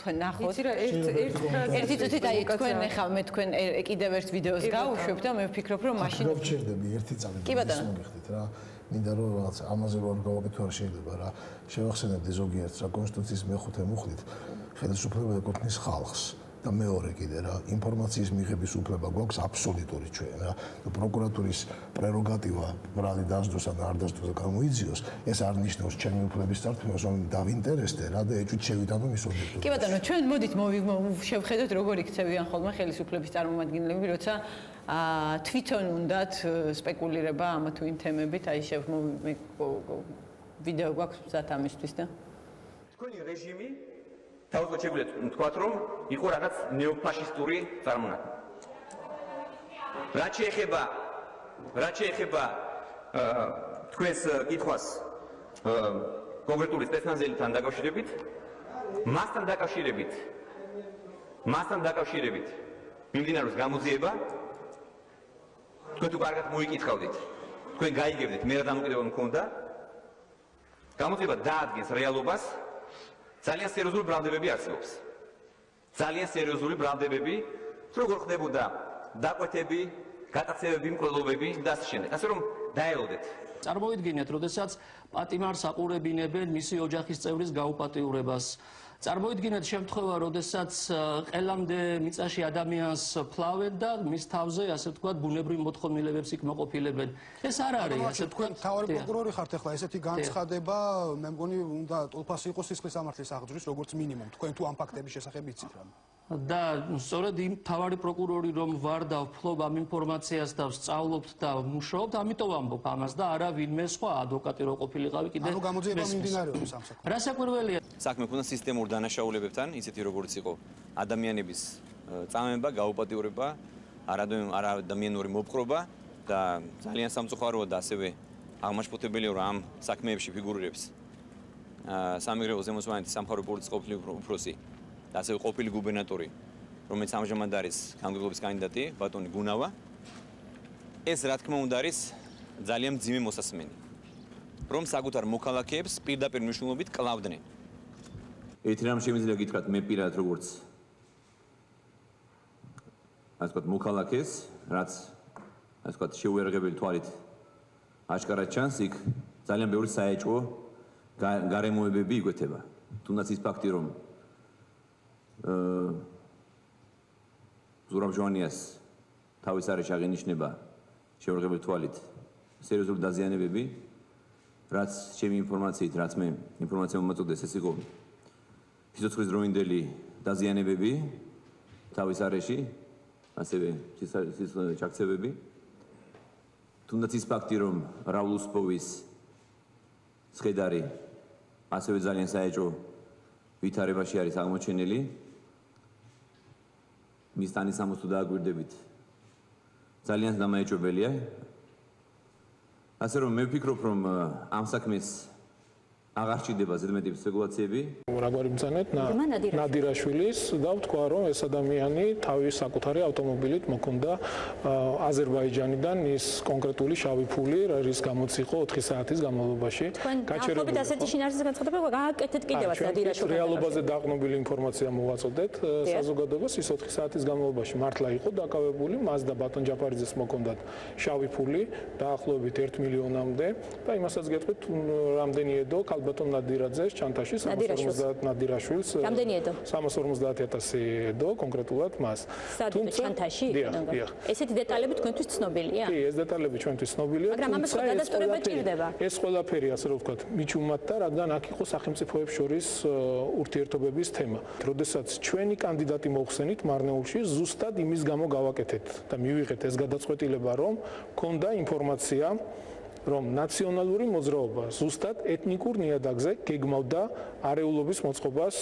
ერთი წუთით აი თქვენ ახლა მე თქვენ კიდევ ერთ ვიდეოს გავუშვებ და მე ვფიქრობ, რომ მაშინ გავჩერდები ერთი წამი. კი ბატონო. მოგიხდით რა. მინდა რომ რაღაც ამაზე ვარ გავაკეთო არ შეიძლება რა. შევახსენებდი ზოგიერთს რა კონსტიტუციის მე-5 მუხლით ხელისუფლება ეკუთვნის ხალხს. და მეორე კიდე რა ინფორმაციის მიღების უფლება გვაქვს აბსოლუტური ჩვენ რა და პროკურატურის პრეროგატივა ბრალი დასდოს ან არ დასდოს და გამოიძიოს ეს არ ნიშნავს ჩემი უფლების წართმევას რომ დავინტერესდე რა და ეჭვით შევიტანო მის ობიექტებს. კი ბატონო, ჩვენ მოდით შევხედოთ როგორ იქცევიან ხოლმე ხელისუფლების წარმომადგენლები, როცა თვითონ უნდათ სპეკულირება ამ თუ იმ თემებით, აი მე ვიდეო გვაქვს მზად ამისთვის და თქვენი რეჟიმი თავზე შეგვიძლია თქვათ, რომ იყო რაღაც ნეოფაშისტური წარმონაქმნი. რაც შეეხება თქვენს კითხვას კონკრეტული სპეცნაზელითან დაკავშირებით, მასთან დაკავშირებით მიმდინარეობს გამოძიება. თქვენ თუ კარგად მოიკითხავდით, თქვენ გაიგებდით, მე რა დამოკიდებულება მქონდა. გამოძიება დაადგენს რეალობას. ძალიან სერიოზული ბრალდებები არსებობს. ძალიან სერიოზული ბრალდებები, როგორ ხდებოდა დაკვეთები, გატაცებები, მკვლელობები და ასე შემდეგ. ასე რომ დაელოდეთ. წარმოვიდგინეთ, როდესაც პატიმარს აყურებინებენ მისი ოჯახის წევრის გაუპატიურებას. წარმოიდგინეთ შემთხვევა, როდესაც ყელამდე მიწაში ადამიანს ფლავენ და მის თავზე, ასე ვთქვათ, ბუნებრივ მოთხოვნილებებს იქ მოყოფილებენ. ეს არ არის, ასე ვთქვათ. თავარი პროკურორი ხართ ახლა, ესეთი განცხადება, მე მგონი, უნდა ტოლფასი იყოს სისხლის სამართლის აღძვრის, როგორც მინიმუმ. თქვენ თუ ამ ფაქტების შესახებ იცით რამე? და სწორედ იმ თავარი პროკურორი რომ ვარ და ვფლობ ამ ინფორმაციას და ვსწავლობთ და ვმუშაობთ, ამიტომ ამბობ ამას და არა ვინმე სხვა ადვოკატი რო ყოფილიყავი კიდე. ანუ გამოძიება მიმდინარეობს ამ საქმეში. რა საკვირველია? საქმე ქონდა სისტემურ დანაშაულებებთან, ისეთი როგორც იყო ადამიანების წამება, გაუპატიურება, არადამიანური მოპყრობა და ძალიან სამწუხაროა და ასევე აღმაშფოთებელია რომ ამ საქმეებში ფიგურირებს სამეგრელოს ზემოსვანეთის სამხარეო პოლიციის ყოფილი უფროსი და ასევე ყოფილი გუბერნატორი, რომელიც ამჟამად არის გამგებლობის კანდიდატი, ბატონი გუნავა. ეს რა თქმა უნდა არის ძალიან მძიმე მოსასმენი, რომ საკუთარ მოქალაქეებს პირდაპირ მნიშვნელობით კლავდნენ. ერთი რამ შემიძლია გითხრათ მე პირადად როგორც ასე ვთქვათ, მოქალაქეს, რაც ასე ვთქვათ, შეუერღებელი თვალით აშკარად ჩანს, იქ ძალიან ბევრი საეჭვო გარემოებები იკვეთება. თუნდაც ის ფაქტი, რომ ზურაბ ჟვანიას თავის არეში აღინიშნება შეუერღებელი თვალით სერიოზული დაზიანებები, რაც ჩემი ინფორმაციით, რაც მე ინფორმაცია მომაწოდეს, ეს იყო სიცოცხლის დროინდელი დაზიანებები თავის არეში, ასევე ჩაქცევები. თუნდაც ის ფაქტი, რომ რაულ უსპოვის სხედარი ასევე ძალიან საეჭვო ვითარებაში არის აღმოჩენილი. მის ტანის ამოს თუ დააგვირდებით, ძალიან დამაეჭვებელია. ასე რომ მე ვფიქრობ, რომ ამ საქმეს აღარ ჭირდება ზედმეტი სპეკულაციები. რაგვარი მცანეთ ნადირაშვილის და ვთქვა, რომ ეს ადამიანი თავის საკუთარი ავტომობილით მოქონდა აზერბაიჯანიდან ის კონკრეტული შავი ფული, რის გამოც იყო 4 საათის განმავლობაში გაჩერებული. ასეთი შინაარსის განცხადება გააკეთეთ კიდევაც ნადირაშვილს. რეალობაზე დაყრდნობილი ინფორმაცია მოვაწოდეთ საზოგადოებას, ის 4 საათის განმავლობაში მართლა იყო დაკავებული, მას და ბატონ ჯაფარიძეს მოქონდათ შავი ფული დაახლოებით 1 მილიონამდე და იმასაც გეტყვით, რამდენი ედო ბატონ ნადირაძეს ჩანთაში 350 ნადირაშვილს 350,000 ედო კონკრეტულად მას. თუმცა ჩანთაში ესეთი დეტალები თქვენთვის ცნობილია? კი, ეს დეტალები ჩვენთვის ცნობილია. მაგრამ ამას გადასტურება ჭირდება. ეს ყველაფერი, ასე რომ ვთქვათ, მიჩუმატდა, რადგან აქ იყო სახელმწიფოებს შორის ურთიერთობების თემა. როდესაც ჩვენი კანდიდატი მოხსენით მარნეულში, ზუსტად იმის გამო გავაკეთეთ და მივიღეთ ეს გადაწყვეტილება, რომ ქონდა ინფორმაცია რომ ნაციონალური მოძრაობა ზუსტად ეთნიკურ ნიადაგზე გეგმავდა არეულობის მოწყობას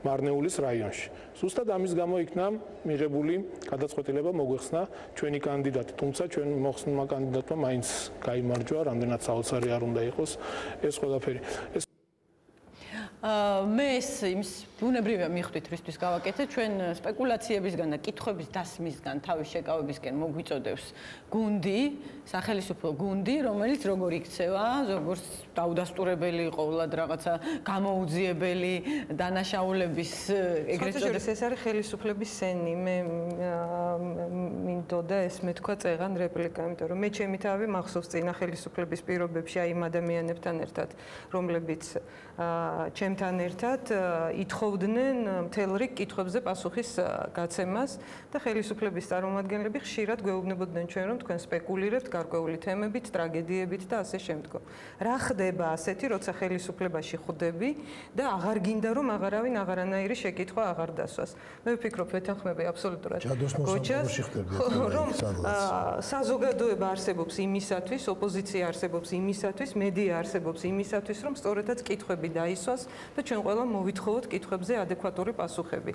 მარნეულის რაიონში. ზუსტად ამის გამო იქნა მიღებული გადაწყვეტილება მოგვეხსნა ჩვენი კანდიდატი, თუმცა ჩვენ მოხსნილმა კანდიდატმა მაინც გაიმარჯვა, რამდენად საოცარი არ უნდა იყოს ეს ყველაფერი. მე ეს იმის ბუნებრივია მიხვდით, რისთვის გავაკეთეთ, ჩვენ სპეკულაციებისგან და კითხვების დასმისგან, თავის შეკავებისკენ მოგვიწოდებს გუნდი, სახელმწიფო გუნდი, რომელიც როგორ იქცევა, როგორც დაუდასტურებელი ყოვლად რაღაცა გამოუძიებელი დანაშაულების ეგრეთ წოდებული. ეს არის ხელისუფლების სენი. მე მინდოდა ეს მეთქვა წეღან რეპლიკა, იმიტომ რომ მე ჩემი თავი მახსოვს წინა ხელისუფლების პირობებში აი იმ ადამიანებთან ერთად, რომლებიც ჩემთან ერთად ითხოვდნენ მთელ რიგ კითხვებზე პასუხის გაცემას და ხელისუფლების წარმომადგენლები ხშირად გვეუბნებოდნენ ჩვენ, რომ თქვენ სპეკულირებთ გარკვეული თემებით, ტრაგედიებით და ასე შემდგომ. რა ხდება ასეთი, როცა ხელისუფლებაში ხვდები და აღარ გინდა რომ აღარავინ აღარანაირი შეკითხვა აღარ დასვას. მე ვფიქრობ, ვეთანხმები აბსოლუტურად გოჩას, რომ საზოგადოება არსებობს იმისათვის, ოპოზიცია არსებობს იმისათვის, მედია არსებობს იმისათვის, რომ სწორედაც კითხვები დაისვას და ჩვენ ყველა მოვითხოვოთ კითხვებზე ადეკვატური პასუხები.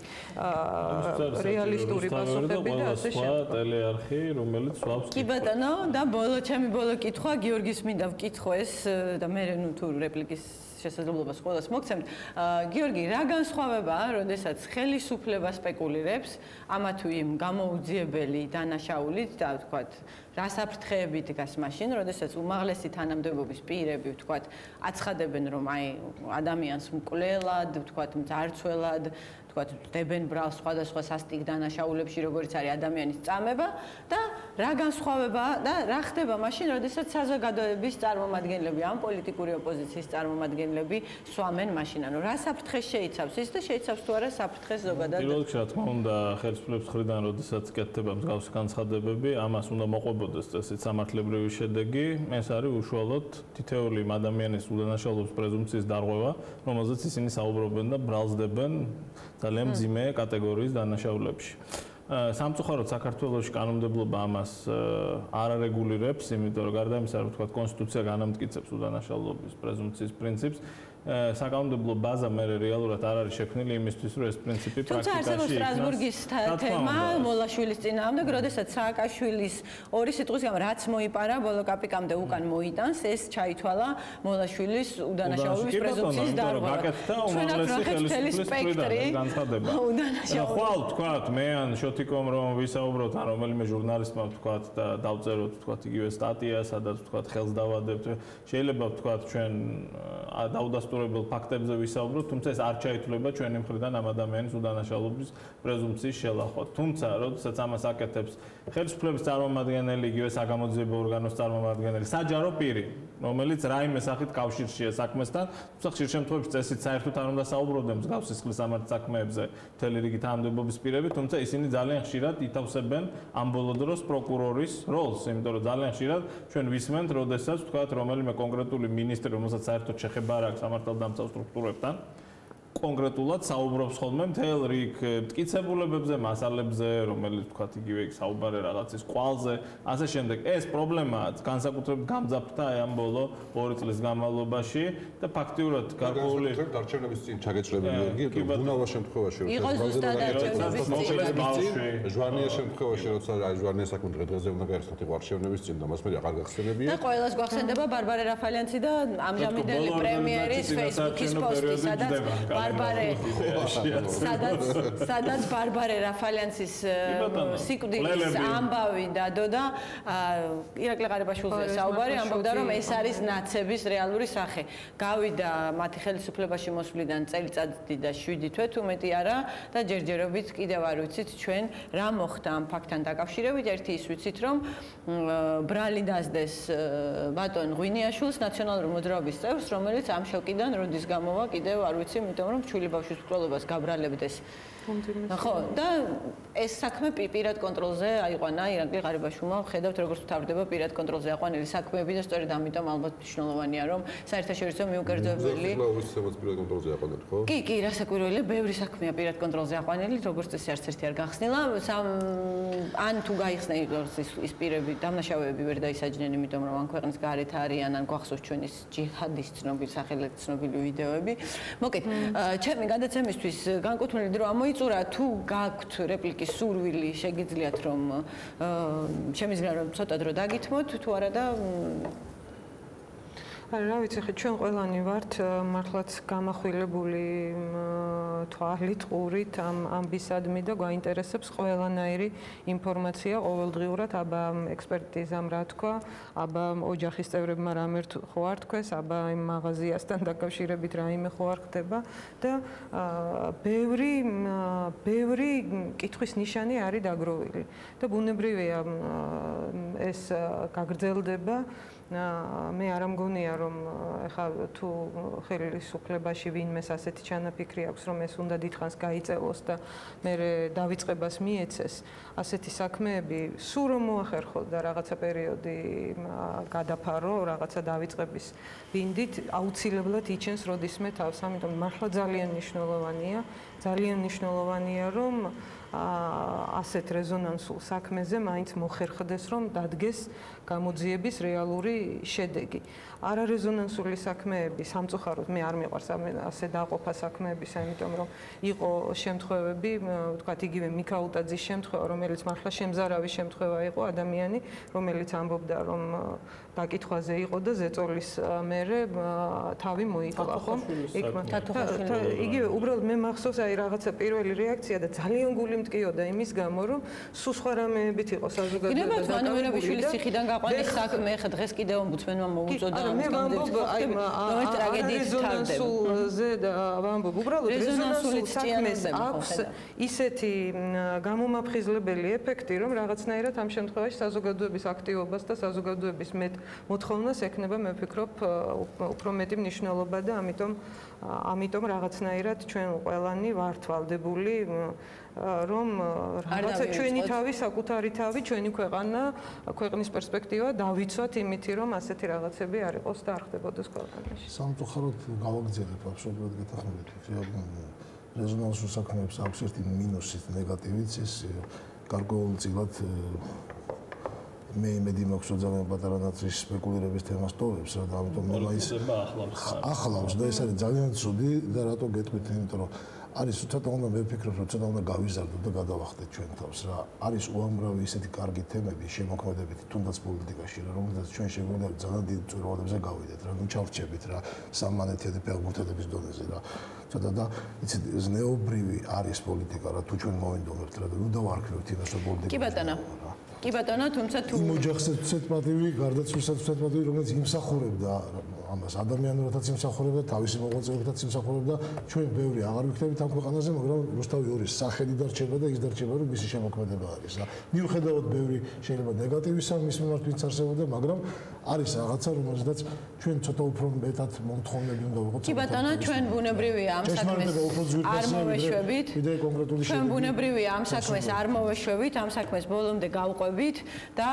რეალისტური პასუხები და ასე შემდგომ. ტელეარხი, რომელიც სვავს. კი ბატონო, და ჩემი ბოლო კითხვა გიორგის მინდა ვკითხო ეს და მე ნუ თუ რეპლიკის შესაძლებლობას ყველას მოგცემთ. გიორგი, რა განსხვავებაა, როდესაც ხელისუფლება სპეკულირებს ამა თუ იმ გამოუძიებელი დანაშაულით და ვთქვათ, რა საფრთხეები დგას მაშინ, როდესაც უმაღლესი თანამდებობის პირები, ვთქვათ, აცხადებენ, რომ აი ადამიანს მკვლელად, ვთქვათ, მძარცველად, ვთქვათ, დებენ ბრალს სხვადასხვა სასტიკ დანაშაულებში, როგორც არის ადამიანის წამება და რა განსხვავებაა და რა ხდება მაშინ, როდესაც საზოგადოების წარმომადგენლები, ამ პოლიტიკური ოპოზიციის წარმომადგენლები სვამენ მაშინ, ანუ რა საფრთხეს შეიცავს ის და შეიცავს თუ არა საფრთხეს ზოგადად. პირველ რიგში, რა თქმა უნდა, ხელისუფლების მხრიდან, როდესაც კეთდება მსგავსი განცხადებები, ამას უნდა მოყვებოდეს წესით სამართლებრივი შედეგი. ეს არის უშუალოდ თითოეული ადამიანის უდანაშაულობის პრეზუმპციის დარღვევა, რომელზეც ისინი საუბრობენ და ბრალსდებენ ძალიან მძიმე კატეგორიის დანაშაულებში. სამწუხაროდ საქართველოში კანონმდებლობა ამას არ არეგულირებს, იმიტომ რომ გარდა იმისა, რომ თქვა კონსტიტუცია განამტკიცებს უდანაშაულობის პრეზუმპციის პრინციპს, საკანონმდებლო ბაზა მე რეალურად არ არის შექმნილი იმისთვის, რომ ეს პრინციპი პრაქტიკაში იქნას. თუმცა არსებობს სტრასბურგის თემა მოლაშვილის წინააღმდეგ, როდესაც სააკაშვილის ორი სიტყვის გამო რაც მოიპარა ბოლო კაპიკამდე უკან მოიტანს, ეს ჩაითვალა მოლაშვილის უდანაშაულობის პრეზუმპციის დარღვევა. ჩვენ აქ ხელისუფლების სპექტრი განცხადება. ხვალ თქვათ, მე ან შოთიკომ რომ ვისაუბროთ ან რომელიმე ჟურნალისტმა თქვათ და დავწეროთ თქვათ იგივე სტატია, სადაც თქვათ ხელს დავადებთ. შეიძლება თქვათ ჩვენ დაუდასტურებთ დადასტურებელ ფაქტებზე ვისაუბროთ, თუმცა ეს არ ჩაითვლება ჩვენი მხრიდან ამ ადამიანის უდანაშაულობის პრეზუმპციის შელახვა. თუმცა, როდესაც ამას აკეთებს ხელისუფლების წარმომადგენელი, იგივე საგამოძიებო ორგანოს წარმომადგენელი, საჯარო პირი, რომელიც რაიმე სახით კავშირშია საქმესთან, თუმცა ხშირ შემთხვევაში წესით საერთოდ არ უნდა საუბრობდნენ მსგავს სისხლის სამართლის საქმეებზე მთელი რიგი თანამდებობის პირები, თუმცა ისინი ძალიან ხშირად ითავსებენ ამ ბოლო დროს პროკურორის როლს, იმიტომ რომ ძალიან ხშირად ჩვენ ვისმენთ, როდესაც ვთქვათ, რომელიმე კონკრეტული მინისტრი, რომელსაც საერთოდ შეხება არ აქვს სამართალდამცავ სტრუქტურებთან, კონკრეტულად საუბრობს ხოლმე მთელ რიგ მტკიცებულებებზე, მასალებზე, რომელიც ვთქვათ, იგივე საუბარია რაღაცის კვალზე, ასე შემდეგ. ეს პრობლემაა განსაკუთრებით გამძაფრდა ამ ბოლო 2 წლის განმავლობაში და ფაქტიურად გარკვეული არჩევნების წინ ჩაგეჭრებილი გიორგი, უნავა შემთხვევაში იყო ზუსტად არჩევნების წინ. ჟვანია შემთხვევაში, როცა ჟვანია საქმე დღე-დღეზე უნდა გაერთოთ იყო არჩევნების წინ და მას მე აღარ გახსენებია. და ყველას გვახსენდება ბარბარე რაფალიანცი და ამჟამინდელი პრემიერის Facebook-ის პოსტი, სადაც ბარბარე რაფალიანცის სიკვდილის ამბავი დადო და ირაკლი ყარიბაშვილზე საუბარი ამბობდა, რომ ეს არის ნაცების რეალური სახე. გავიდა მათი ხელისუფლებაში მოსვლიდან წელიწადი და 7 თვე თუ მეტი არა და ჯერჯერობით კიდევ არ ვიცით ჩვენ რა მოხდა ამ ფაქტთან დაკავშირებით. ერთი ის ვიცით, რომ ბრალი დასდეს ბატონ ღვინიაშვილს, ნაციონალური მოძრაობის წევრს, რომელიც ამ შოკიდან როდის გამოვა კიდევ არ ვიცი, იმიტომ რომ ჩული ბავშვის მკვლელობას გაბრალებდეს. ხო, და ეს საქმე პირად კონტროლზე აიყვანა ირაკლი ყარიბაშვილმა. ხედავთ, როგორც მთავრდება პირად კონტროლზე აყვანილი საქმეები და სწორედ ამიტომ ალბათ მნიშვნელოვანია, რომ საერთაშორისო მიუკერძოებელი პირად კონტროლზე აყვანეთ, ხო? კი, რასაკვირველია, ბევრი საქმეა პირად კონტროლზე აყვანილი, როგორც წესი არც ერთი არ გახსნილა. ან თუ გაიხსნეს ის პირები, დამნაშავეები ვერ დაისაჯნენ, იმიტომ რომ ან ქვეყნის გარეთ არიან, ან გვახსოვს ჩვენი ჯიჰადის ცნობილი სახელით ცნობილი ვიდეოები. მოკეთ, ჩემი გადაცემისთვის განკუთვნილი დრო ამოიწურა, თუ გაქვთ რეპლიკის სურვილი, შეგიძლიათ რომ შემიძლია რომ ცოტა დრო დაგითმოთ, თუ არა და რა ვიცი, ჩვენ ყველანი ვართ მართლაც გამახვილებული თვალით, ყურით ამ ბისადმი და გვაინტერესებს ყველანაირი ინფორმაცია ყოველდღიურად, აბა ექსპერტიზამ რა თქვა, აბა ოჯახის წევრებმა რამე ხო არ თქვეს, აბა იმ მაღაზიასთან დაკავშირებით რაიმე ხო არ ხდება და ბევრი კითხვის ნიშანი არის დაგროვილი და ბუნებრივია ეს გაგრძელდება. მე არ ამგონია რომ ეხლა თუ ხელისუფლებაში ვინმეს ასეთი ჩანაფიქრი აქვს რომ ეს უნდა დიდხანს გაიწელოს და მე დავიწყებას მიეცეს ასეთი საქმეები სულ რომ მოახერხო და რაღაცა პერიოდი გადაფარო რაღაცა დავიწყების ბინდით აუცილებლად იჩენს როდისმე თავს ამიტომ მართლა ძალიან მნიშვნელოვანია რომ ასეთ რეზონანსულ საქმეზე მაინც მოხერხდეს რომ დადგეს გამოძიების რეალური შედეგი. არარეზონანსული საქმეები სამწუხაროდ მე არ მიყვარს ასე დაყოფა საქმეებისა, იმიტომ რომ იყო შემთხვევები, ვთქვათ, იგივე მიქაუტაძის შემთხვევა, რომელიც მართლა შემზარავი შემთხვევა იყო, ადამიანი, რომელიც ამბობდა, რომ დაკითხვაზე იყო და ზეწოლის მერე თავი მოიკლა, ხო? იგივე უბრალოდ მე მახსოვს აი რაღაცა პირველი რეაქცია და ძალიან გული მტკიოდა იმის გამო, რომ სულ სხვა რამეებით იყო საზოგადოება და განმეორებიშვილის ციხიდან გაყვანის საქმე, ხა დღეს კიდევ ომბუდსმენმა მოუწოდა მე ვამბობ აი რეზონანსულზე და ვამბობ უბრალოდ რეზონანსული საქმეს აქვს ისეთი გამომაფხიზლებელი ეფექტი, რომ რაღაცნაირად ამ შემთხვევაში საზოგადოების აქტივობას და საზოგადოების მოთხოვნას ექნება, მე ვფიქრობ, უფრო მეტი მნიშვნელობა და ამიტომ რაღაცნაირად ჩვენ ყველანი ვართ ვალდებული რომ რაღაცა ჩვენი თავი, საკუთარი თავი, ჩვენი ქვეყნის პერსპექტივა დავიცვათ იმითი, რომ ასეთი რაღაცები არ იყოს და არ ხდებოდეს ქვეყანაში. სამწუხაროდ გავაგრძელებ აბსოლუტურად გეთანხმებით. რეზონანსულ საქმეებს აქვს ერთი მინუსი, ნეგატივიც ის გარკვეულწილად მე იმედი მაქვს, რომ ძალიან პატარა ნაცრის სპეკულირების თემას ტოვებს რა და ამიტომ მე ის ახლავს და ეს არის ძალიან ცუდი და რატო გეტყვით, იმიტომ რომ არის ცოტა უნდა მე ვფიქრობ, რომ ცოტა უნდა გავიზარდოთ და გადავახდეთ ჩვენ თავს რა. არის უამრავი ისეთი კარგი თემები შემოქმედებითი, თუნდაც პოლიტიკაში რა, რომელსაც ჩვენ შეგვიძლია ძალიან დიდ წვერვალებზე გავიდეთ რა, ნუ ჩავრჩებით რა, სამმანეთიანი ფეხბურთელების დონეზე რა. ცოტა და იცით ზნეობრივი არის პოლიტიკა რა, თუ ჩვენ მოვინდომებთ რა და ნუ დავარქმევთ იმას რომ პოლიტიკა. კი ბატონო, თუმცა თუ იმ ოჯახსაც ვცეთ პატივი, გარდაცვლილსაც ვცეთ პატივი, რომელიც იმსახურებდა ამას ადამიანურადაც იმსახურებდა, თავისი მოღვაწეობითაც იმსახურებდა. ჩვენ ბევრი აღარ ვიქნებით ამ ქვეყანაზე, მაგრამ რუსთავი ორის სახელი დარჩება და ის დარჩება, რომ მისი შემოქმედება არის. მიუხედავად ბევრი შეიძლება ნეგატივისა მის მიმართ ვინც არსებობდა, მაგრამ არის რაღაცა, რომელზედაც ჩვენ ცოტა უფრო მეტად მომთხოვნები უნდა ვიყოთ. კი ბატონო, ჩვენ ბუნებრივია ამ საქმეს არ მოვეშვებით. ჩვენ ბუნებრივია ამ საქმეს არ მოვეშვებით, ამ საქმეს ბოლომდე გავყვებით და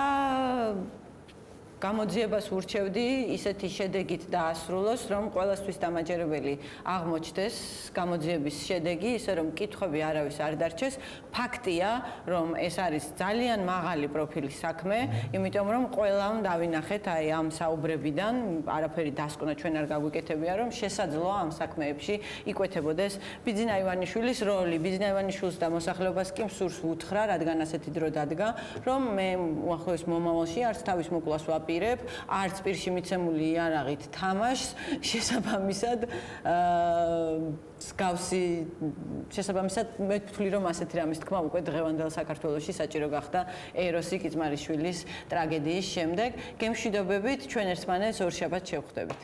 გამოძიებას ურჩევდი ისეთი შედეგით დაასრულოს, რომ ყველასთვის დამაჯერებელი აღმოჩნდეს გამოძიების შედეგი, ისე რომ კითხვები არავის არ დარჩეს. ფაქტია, რომ ეს არის ძალიან მაღალი პროფილის საქმე, იმიტომ რომ ყველამ დავინახეთ აი ამ საუბრებიდან, არაფერი დასკვნა ჩვენ არ გაგვიკეთებია, რომ შესაძლოა ამ საქმეებში იკვეთებოდეს ბიძინა ივანიშვილის როლი. ბიძინა ივანიშვილს და მოსახლეობას კი მსურს უთხრა, რადგან ასეთი დრო დადგა, რომ მე უახლოეს მომავალში არც თავის მოკვლას ვაპირებ, არც პირში მიცემული იარაღით თამაშს, შესაბამისად შესაბამისად მე ვთვლი, რომ ასეთი რამის თქმა უკვე დღევანდელ საქართველოში საჭირო გახდა ეროსი კიძმარიშვილის ტრაგედიის შემდეგ. გემშვიდობებით, ჩვენ ერთმანეთს ორშაბათს შევხვდებით.